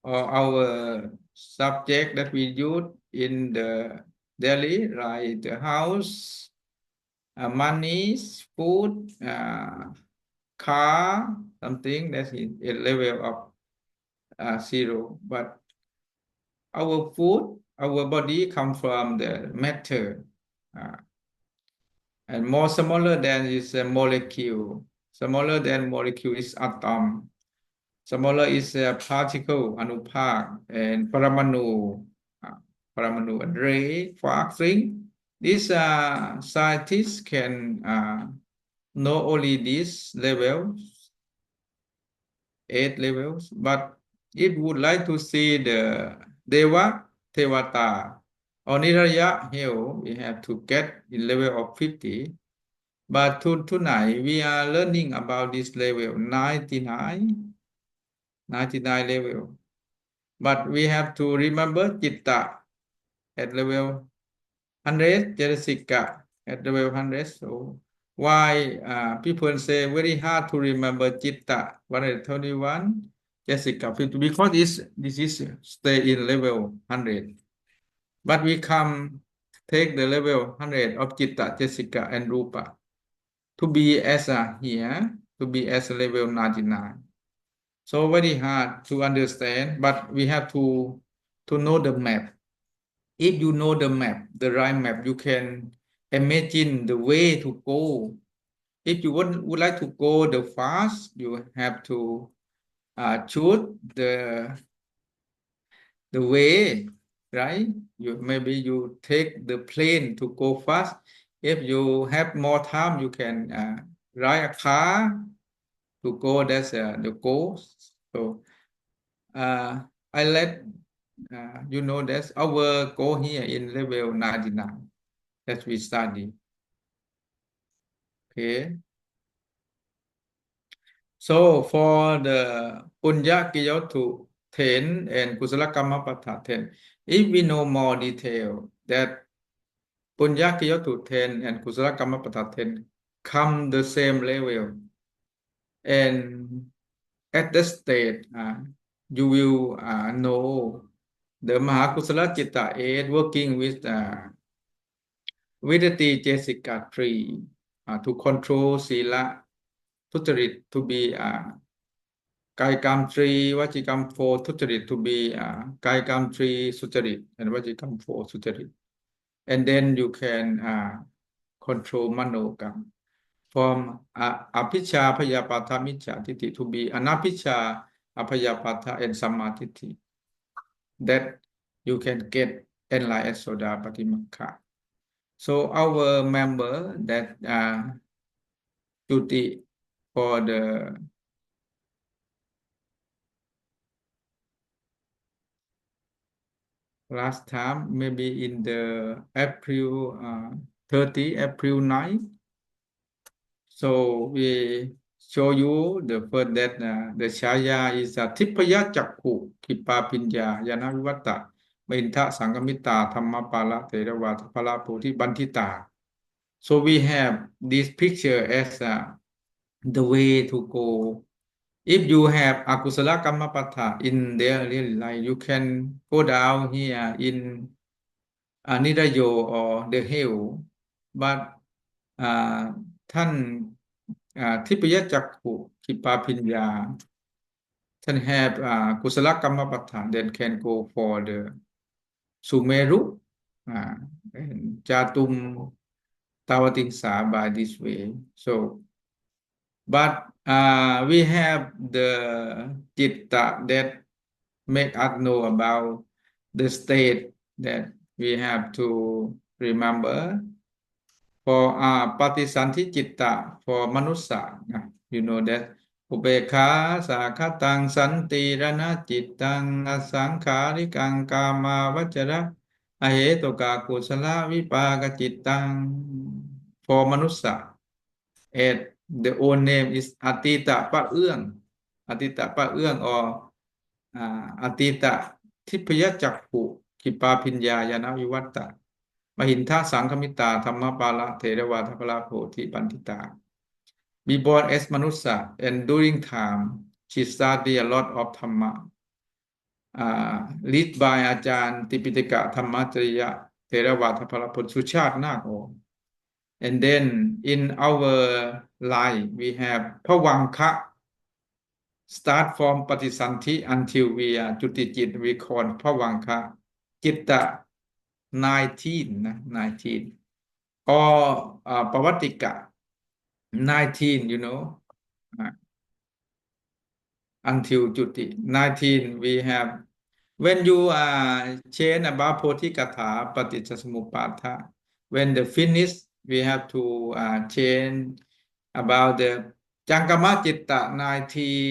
or our subject that we use in the daily, like the house, money, food, car, something that's in a level of zero. But our food, our body come from the matter, and more smaller than is a molecule. Smaller than molecule is atom. Smaller is a particle, anupak, and paramanu, paramanu, and ray, quark, thing. These scientists can know only this level, 8 levels, but if would like to see the Deva, Tevata, or Niraya Hill, we have to get in level of 50. But tonight we are learning about this level 99 level. But we have to remember Chitta at level 100, Jetasika at level 100. So why people say very hard to remember Chitta 121, Jessica 50, because this is stay in level 100. But we come take the level 100 of Chitta, Jessica, and Rupa to be as here, to be as level 99. So very hard to understand, but we have to know the map. If you know the map, the right map, you can imagine the way to go. If you would like to go the fast, you have to choose the way, right? Maybe you take the plane to go fast. If you have more time, you can ride a car to go. That's the goal. So I let you know that's our goal here in level 99 that we study. Okay. So for the Punya Kiyotu 10 and Kusala Kammapatha 10, if we know more detail that Punya Kiyotu 10 and Kusala Kammapatha 10 come the same level, and at the state you will know the Mahakusala Chitta 8 working with Vidati Jessica 3 to control Sila Tuttarit to be Kaikam 3, Vachikam 4, Tuttarit to be Kaikam 3, Suttarit, and Vachikam 4, Suttarit. And then you can control Manokam from Apicca, Apayapata, Micca, Titi to be Anapicca, Apayapata, and Sammatiti. That you can get enlightened Soda Patimakha. So our member that duty for the last time, maybe in the April 30, April 9. So we show you the first that the Chaya is a Tipaya Chakku, Kipa Pinya, Yana Vivata, Minta Sangamita, Dhammapala, Theravada, Pala Puti, Bantita. So we have this picture as the way to go. If you have Akusala Kammapatha in their real life, you can go down here in Nidayo or the hill, but ท่านทิพยจักขุทิปาพิญญา ท่าน have กุศลกรรมปัฏฐาน then can go for the Sumeru and Jatum Tavatingsa by this way. So but we have the citta that make us know about the state that we have to remember for patisanti citta for manusa. You know that อุเบกขาสาคตังสันติรณจิตตังอสังขาริกังกามาวจระอเหตุกากุศลวิปากจิตตัง for manusa and the old name is อติตะปะเอื้องอติตะปะเอื้อง or อติตะทิพยจักขุขิปาพิญญายานวิวัตตะมหินทสังคมิตาธรรมปาละเถรวาทพละโพธิปันติตา we born as manusa and during time she study a lot of dhamma lead by อาจารย์ติปิฎกธรรมจริยะเถรวาทพละโพธิสุชาตินาคโอ and then in our life we have ภวังคะ start from ปฏิสันธิ until we are จุติจิต we call ภวังคะจิตตะ19นะ19 or ปวัตติกะ19 you know until จุติ19 we have when you change about โพธิกถาปฏิจจสมุปบาท when the finish we have to change about the จังกมจิตตะ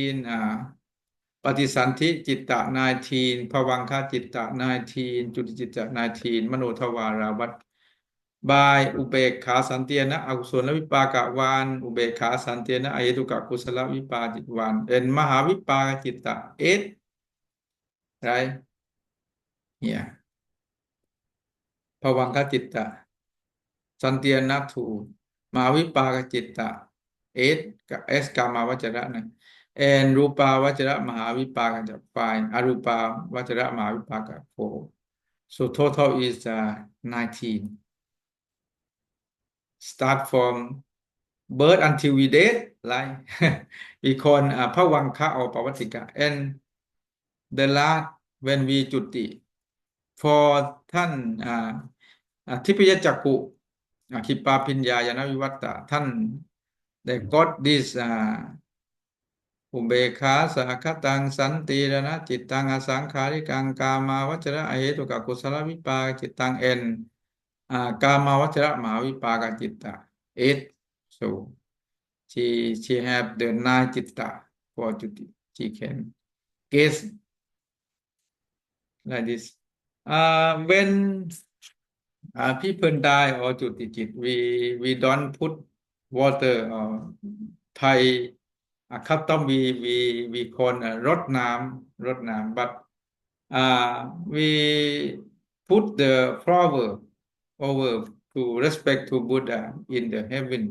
19ปฏิสันธิจิตตะ19ภวังคจิตตะ19จุติจิตตะ19มโนทวาราวัตบายอุเบกขาสันเตียนะอกุศลวิปากะวานอุเบกขาสันเตียนะอเหตุกะกุศลวิปาจิตวานเป็นมหาวิปากจิตตะright yeah ภวังคจิตตะสันเตียนะถูมหาวิปากจิตตะกับกามาวจระนะ and รูปาวจระมหาวิปากจะ 5 อรูปาวจระมหาวิปากะ 4 so total is 19 start from birth until we dead like we call ภวังคะ or ปวัตติกะ and the last when we จุติ for ท่านทิพยจักขุขิปาพิญญายานวิวัตตะท่าน they got this อุเบกขาสาคตังสันติรณจิตตังอสังขาริกังกามาวจระอเหตุกะกุศลวิปากจิตตังandกามาวจระมหาวิปากจิตตะ 8 so she have the 9 จิตตะ for จุติ she can guess like this when people die or จุติจิต we don't put water or Thai custom we call รดน้ำ but we put the flower over to respect to Buddha in the heaven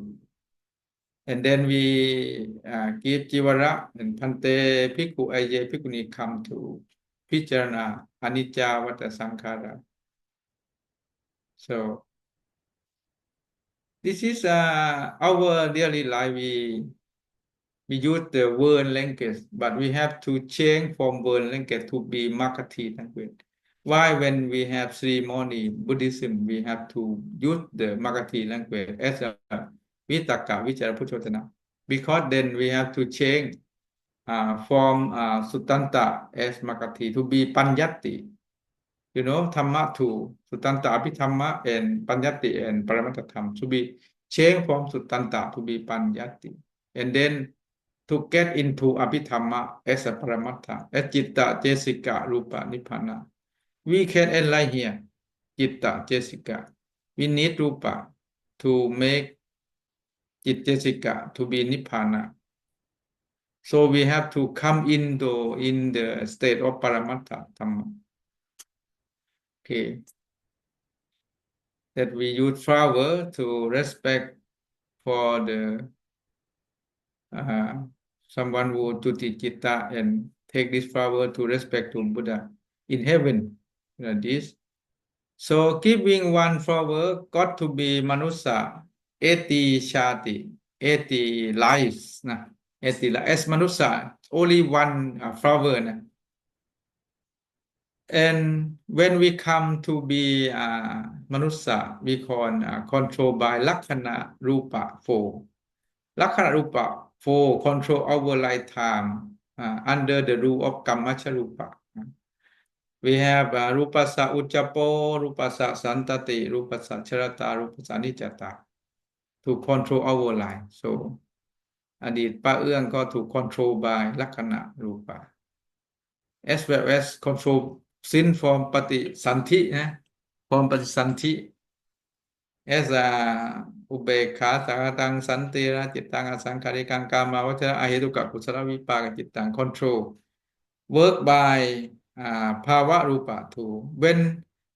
and then we give jivara and Phante Bhikkhu Aye Bhikkhuni come to พิจารณาอนิจจาวัฏสังขารา so this is our daily life we use the word language but we have to change from word language to be Makati language why when we have ceremony Buddhism we have to use the Makati language as a Vitaka Vichara Puchotana because then we have to change from Sutanta as Makati to be Panyati you know Thamma to Sutanta Abhidhamma and Panyati and Paramatthatham to be change from Sutanta to be Panyati and then to get into Abhidhamma as a Paramattha as Citta Jesika Rupa Nibbana we can enlighten here Citta Jesika we need Rupa to make Citta Jesika to be Nibbana so we have to come in the state of Paramattha Dhamma okay that we use flower to respect for the someone who tuti citta and take this flower to respect to Buddha in heaven like this so giving one flower got to be manusa 80 shati 80 lives นะ 80 lives as manusa only one flower นะand when we come to be manusa we call controlled by Lakkhana Rupa 4 Lakkhana Rupa for control our lifetime under the rule of Kammacharupa. We have Rupasa Uccapo, Rupasa Santati, Rupasa Charata, Rupasa Nijjata to control our life. So อดีตป้าเอื้องก็ถูก control by ลักขณะรูปะ as well as control sin from ปฏิสันธินะ from ปฏิสันธิ as a อุเบกขาสากตังสันติระจิตตังอสังขาริกังกามาวัชระอเหตุกะกุศลวิปากจิตตัง control work by ภาวะรูปะ too when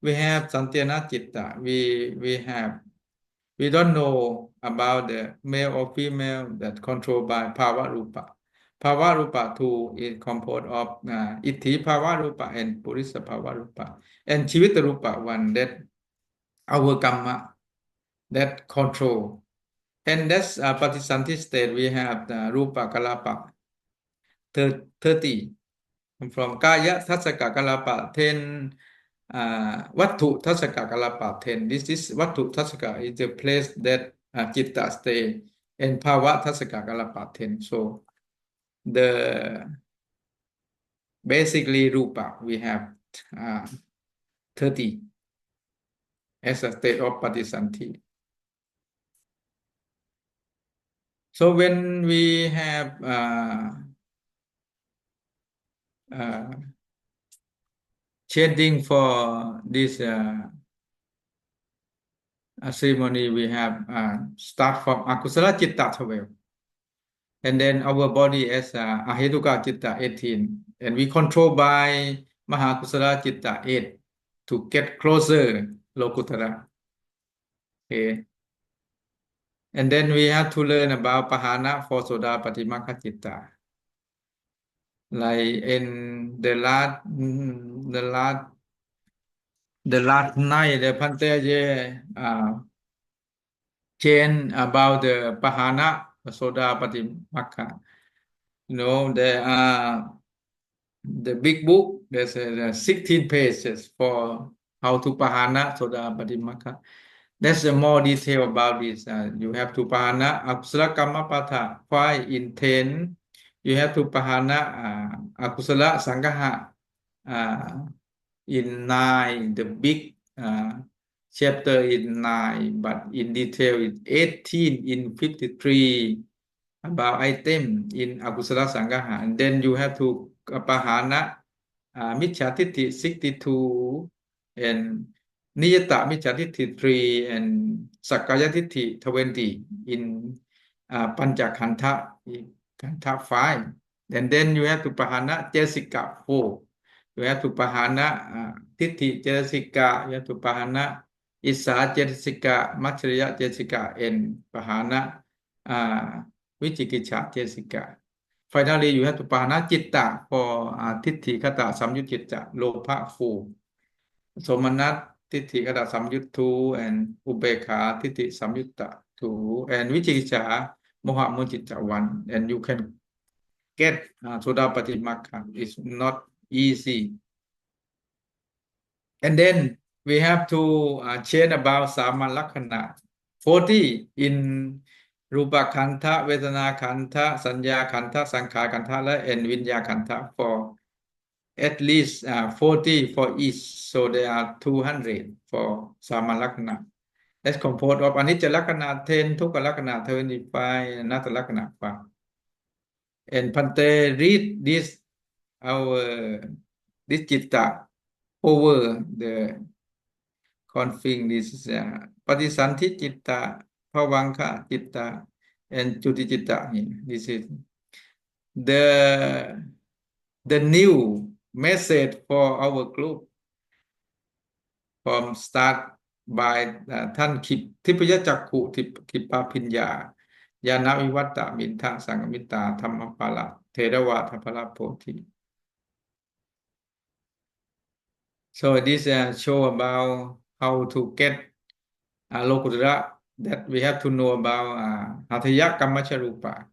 we have santiyana citta we have we don't know about the male or female that controlled by Phava Rupa. Phava Rupa too is composed of Ithi Phava Rupa and Purisa Phava Rupa. And Chivita Rupa one that our Kamma that control. And that's Patisanti state we have the Rupa Kalapa 30. From Kaya Tassaka Kalapa 10 Vattu Tassaka Kalapa 10. This is Vattu Tassaka is the place that Chitta stay and Phava Tassaka Kalapa 10. So the basically Rupa we have 30 as a state of Patisanti. So when we have shading for this ceremony, we have start from Akusala Chitta 12. And then our body as Ahetuka Chitta 18. And we control by Mahakusala Chitta 8 to get closer Lokutara. Okay. And then we have to learn about Pahana for Soda Patimakha Chitta. Like in the last night, the Pantaje chain about the Pahana Soda Patimakha. You know, there are the big book, there's 16 pages for how to Pahana Soda Patimakha. That's more detail about this. You have to Pahana Akusala Kammapatha, 5 in 10. You have to Pahana Akusala Sangaha in 9, the big chapter in 9, but in detail in 18 in 53 about item in Akusala Sangaha. And then you have to Pahana Miccha Titti 62 and Niyata Miccha Titti 3 and Sakkaya Titti 20 in Panchakantha 5. And then you have to Pahana Jesika 4. You have to Pahana Titti Jesika, you have to Pahana Isa Jesika, Macharya Jesika, and Pahana Vichikicha Jesika. Finally, you have to Pahana Chitta for Titti Kata Samyuchitta, Lopa 4. Somanat Titti Kata Samyut 2 and Ubekha Titti Samyutta 2 and Vichikicha Moha Munchitta 1. And you can get Sodapatimakha. It's not easy. And then we have to change about Samalakhana 40 in Rupa Kantha, Vedana Kantha, Sanya Kantha, Sankhara Kantha, and Vinya Kantha for at least 40 for each. So there are 200 for Samalakhana. That's composed of Anicca Lakhana 10, Dukkha Lakhana 25, and Anatta Lakhana 5. And Pante read this Chitta over the config. This is Patisanti Chitta, Bhavanka Chitta, and Chuti Chitta. This is the new message for our group from start by Than Tipaya Chakku Kipa Pinya Yana Vivatta Minta Sangamita Dhammapala Theravada Phala Poti. So this show about how to get Lokutara, that we have to know about Hataya Kammacharupa.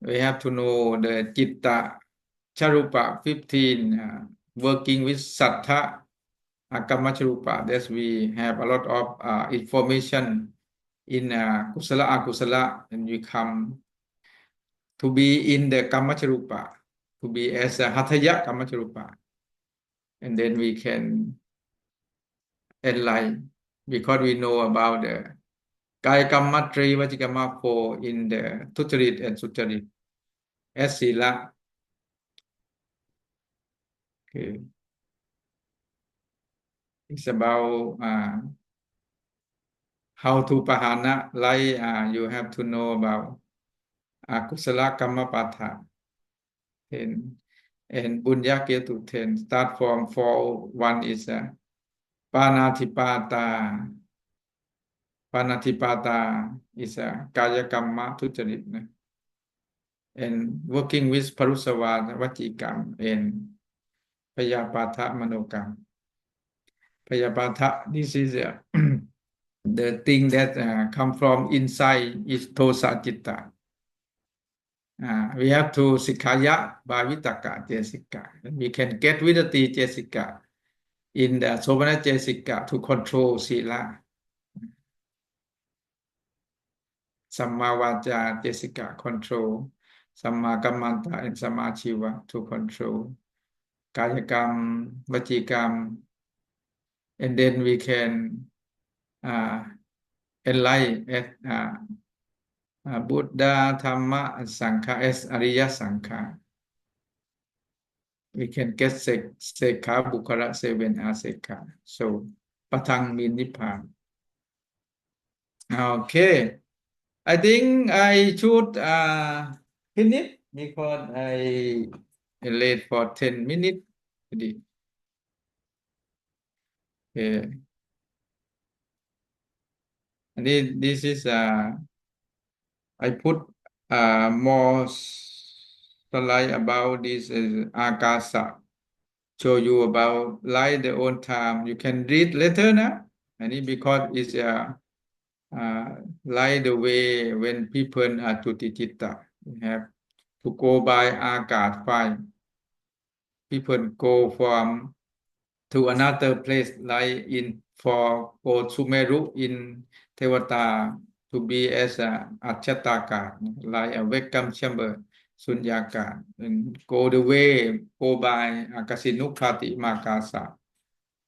We have to know the Chitta Charupa 15, working with Sattha Kammacharupa. That we have a lot of information in Kusala Akusala, and we come to be in the Kammacharupa, to be as a Hataya Kammacharupa. And then we can enlighten because we know about the Kaya Kamma, Tri Vachikamma 4 in the Tucharit and Sucharit as Sila. Okay. It's about how to pahana, like you have to know about Kusala Kammapatha 10 and Bunya Ketu 10. Start from 4. One is Panatipata. Panatipata is a Kaya Kamma Tucharit. And working with Parusava Vachikam and Payapatha Manokam. Payapatha, this is the thing that come from inside is Tosa Citta. We have to Sikkaya by Vitaka Jesika. We can get Vidati Jesika in the Sovana Jesika to control Sila. Samma Vaja Jesika control. Samma Kammanta and Samma Chiva to control. Kayakam, Vachikam, and then we can enlighten Buddha, Dhamma, and Sangha as Ariya Sangha. We can get Sekha, Bukhara, 7 Asekha. So, Patang means Nibbana. Okay. I think I should finish because I late for 10 minutes. Okay. And this is I put more slide about this Akasa. Show you about like the own time. You can read later now. And it because it's like the way when people are to Tichitta. You have to go by Akat 5. People go from to another place like in for go to Meru in Tewata to be as a Achataka, like a welcome chamber, Sunyaka, and go the way, go by Akasinukati Makasa,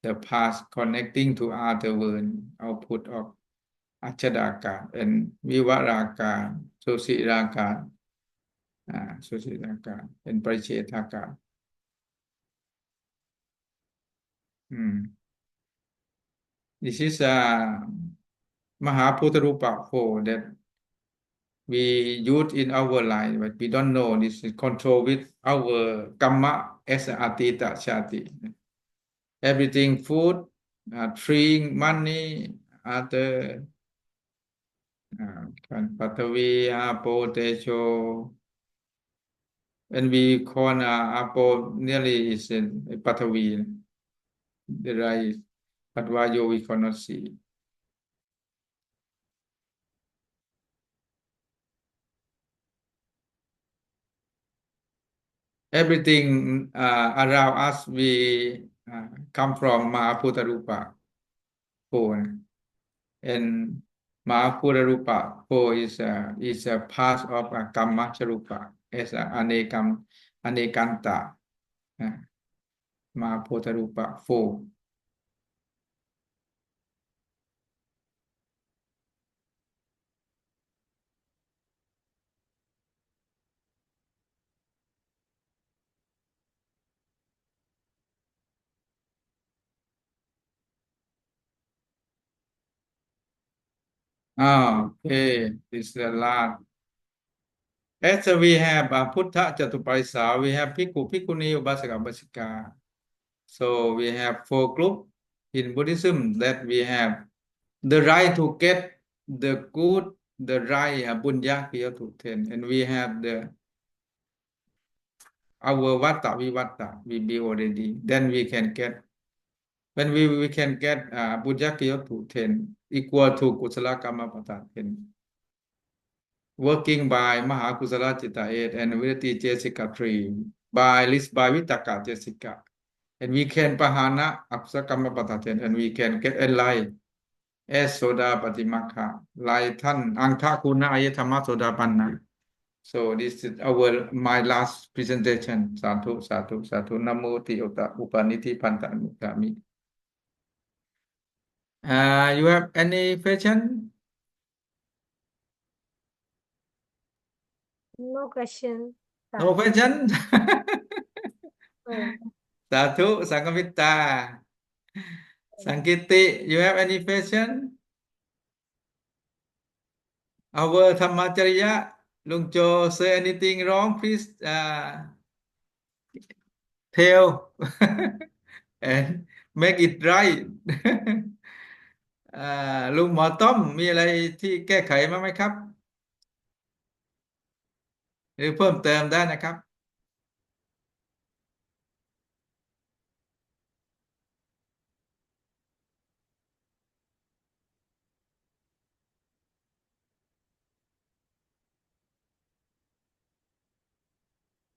the path connecting to other world, output of Achadaka and Vivaraka, Susiraka, and Prachetaka. This is a Mahaputarupa 4 that we use in our life, but we don't know this is control with our Kamma as Atita Shati. Everything, food, tree, money, other Patavi, Apo, Techo, and we call Apo nearly is Patavi, the rice, but Vayo we cannot see. Everything around us we come from Mahaputarupa 4, and Mahaputarupa 4 is a part of Kammacharupa as Anekanta. Mahaputarupa 4. Okay, this is the last. As we have Puttha Jatuparisa, we have Bhikkhu, Bhikkhuni, Upasaka, Upasika. So we have 4 groups in Buddhism that we have the right to get the good, the right Bunya to 10, and we have our Vata, Vivata, we be already. Then we can get, when we can get Bunya to 10, equal to Kusala Kammapata 10. Working by Mahakusala Chitta 8 and Virati Jesika 3, by list by Vitaka Jesika. And we can Pahana Apsakammapata 10, and we can get enlightened as Soda Patimakha, like Tan Angka Kuna Ayatama Soda Panna. so this is our my last presentation สาธุสาธุสาธุนะโมติโอตะอุปาณิธิพันธะมุตามิ you have any question No question. no question เออ สาธุสังฆมิตตาสังกิติ you have any question our ธรรมจริยะลุงโจ say anything wrong please tell and make it right ลุงหมอต้อมมีอะไรที่แก้ไขมั้างไหมครับหรือเพิ่มเติมได้นะครับ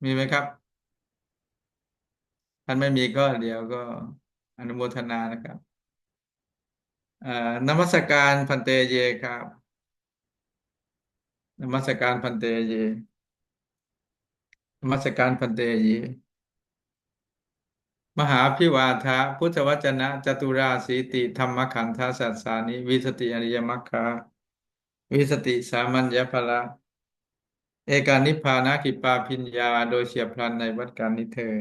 มีไหมครับท่านไม่มีก็เดี๋ยวก็อนุโมทนานะครับนมัสการพันเตเยครับนมัสการพันเตเยนมัสการพันเตเยมหาพิวาทะพุทธวจนะจตุราสีติธรรมขันธสัสสานิวิสติอริยมรรควิสติสามัญญพละเอกานิพพานะกิปาพิญญาโดยเฉียบพลันในวัฏการนี้เธอ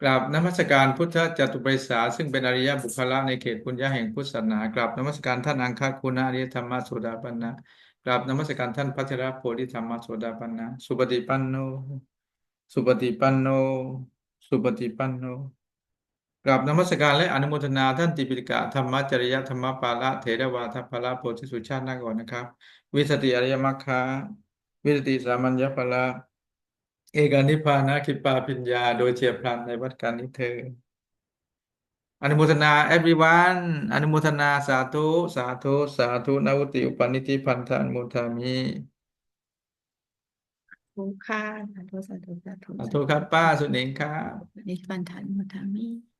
กราบนมัสการพุทธจตุปริสาซึ่งเป็นอริยบุคละในเขตปุญญาแห่งพุทธศาสนากราบนมัสการท่านอังคคุณาริยธรรมโสดาปันนะกราบนมัสการท่านพัชรโพธิธรรมโสดาปันนะสุปฏิปันโนสุปฏิปันโนสุปฏิปันโนกราบนมัสการและอนุโมทนาท่านติปิฎกธรรมจริยธรรมปาละเถรวาทพละโพธิสุชาตินาก่อนนะครับวิสติอริยมรรควิสติสามัญญพละเอกานิพพานะคิปาปิญญาโดยเฉียบพลันในวัฏการนี้เธออนุโมทนา everyone อนุโมทนาสาธุสาธุสาธุนาวุติอุปนิธิพันธะอนุโมทามิทุกค่ะสาธุสาธุสาธุสาธุครับป้าสุนิงครับ นิพพานธรรมธรรมิ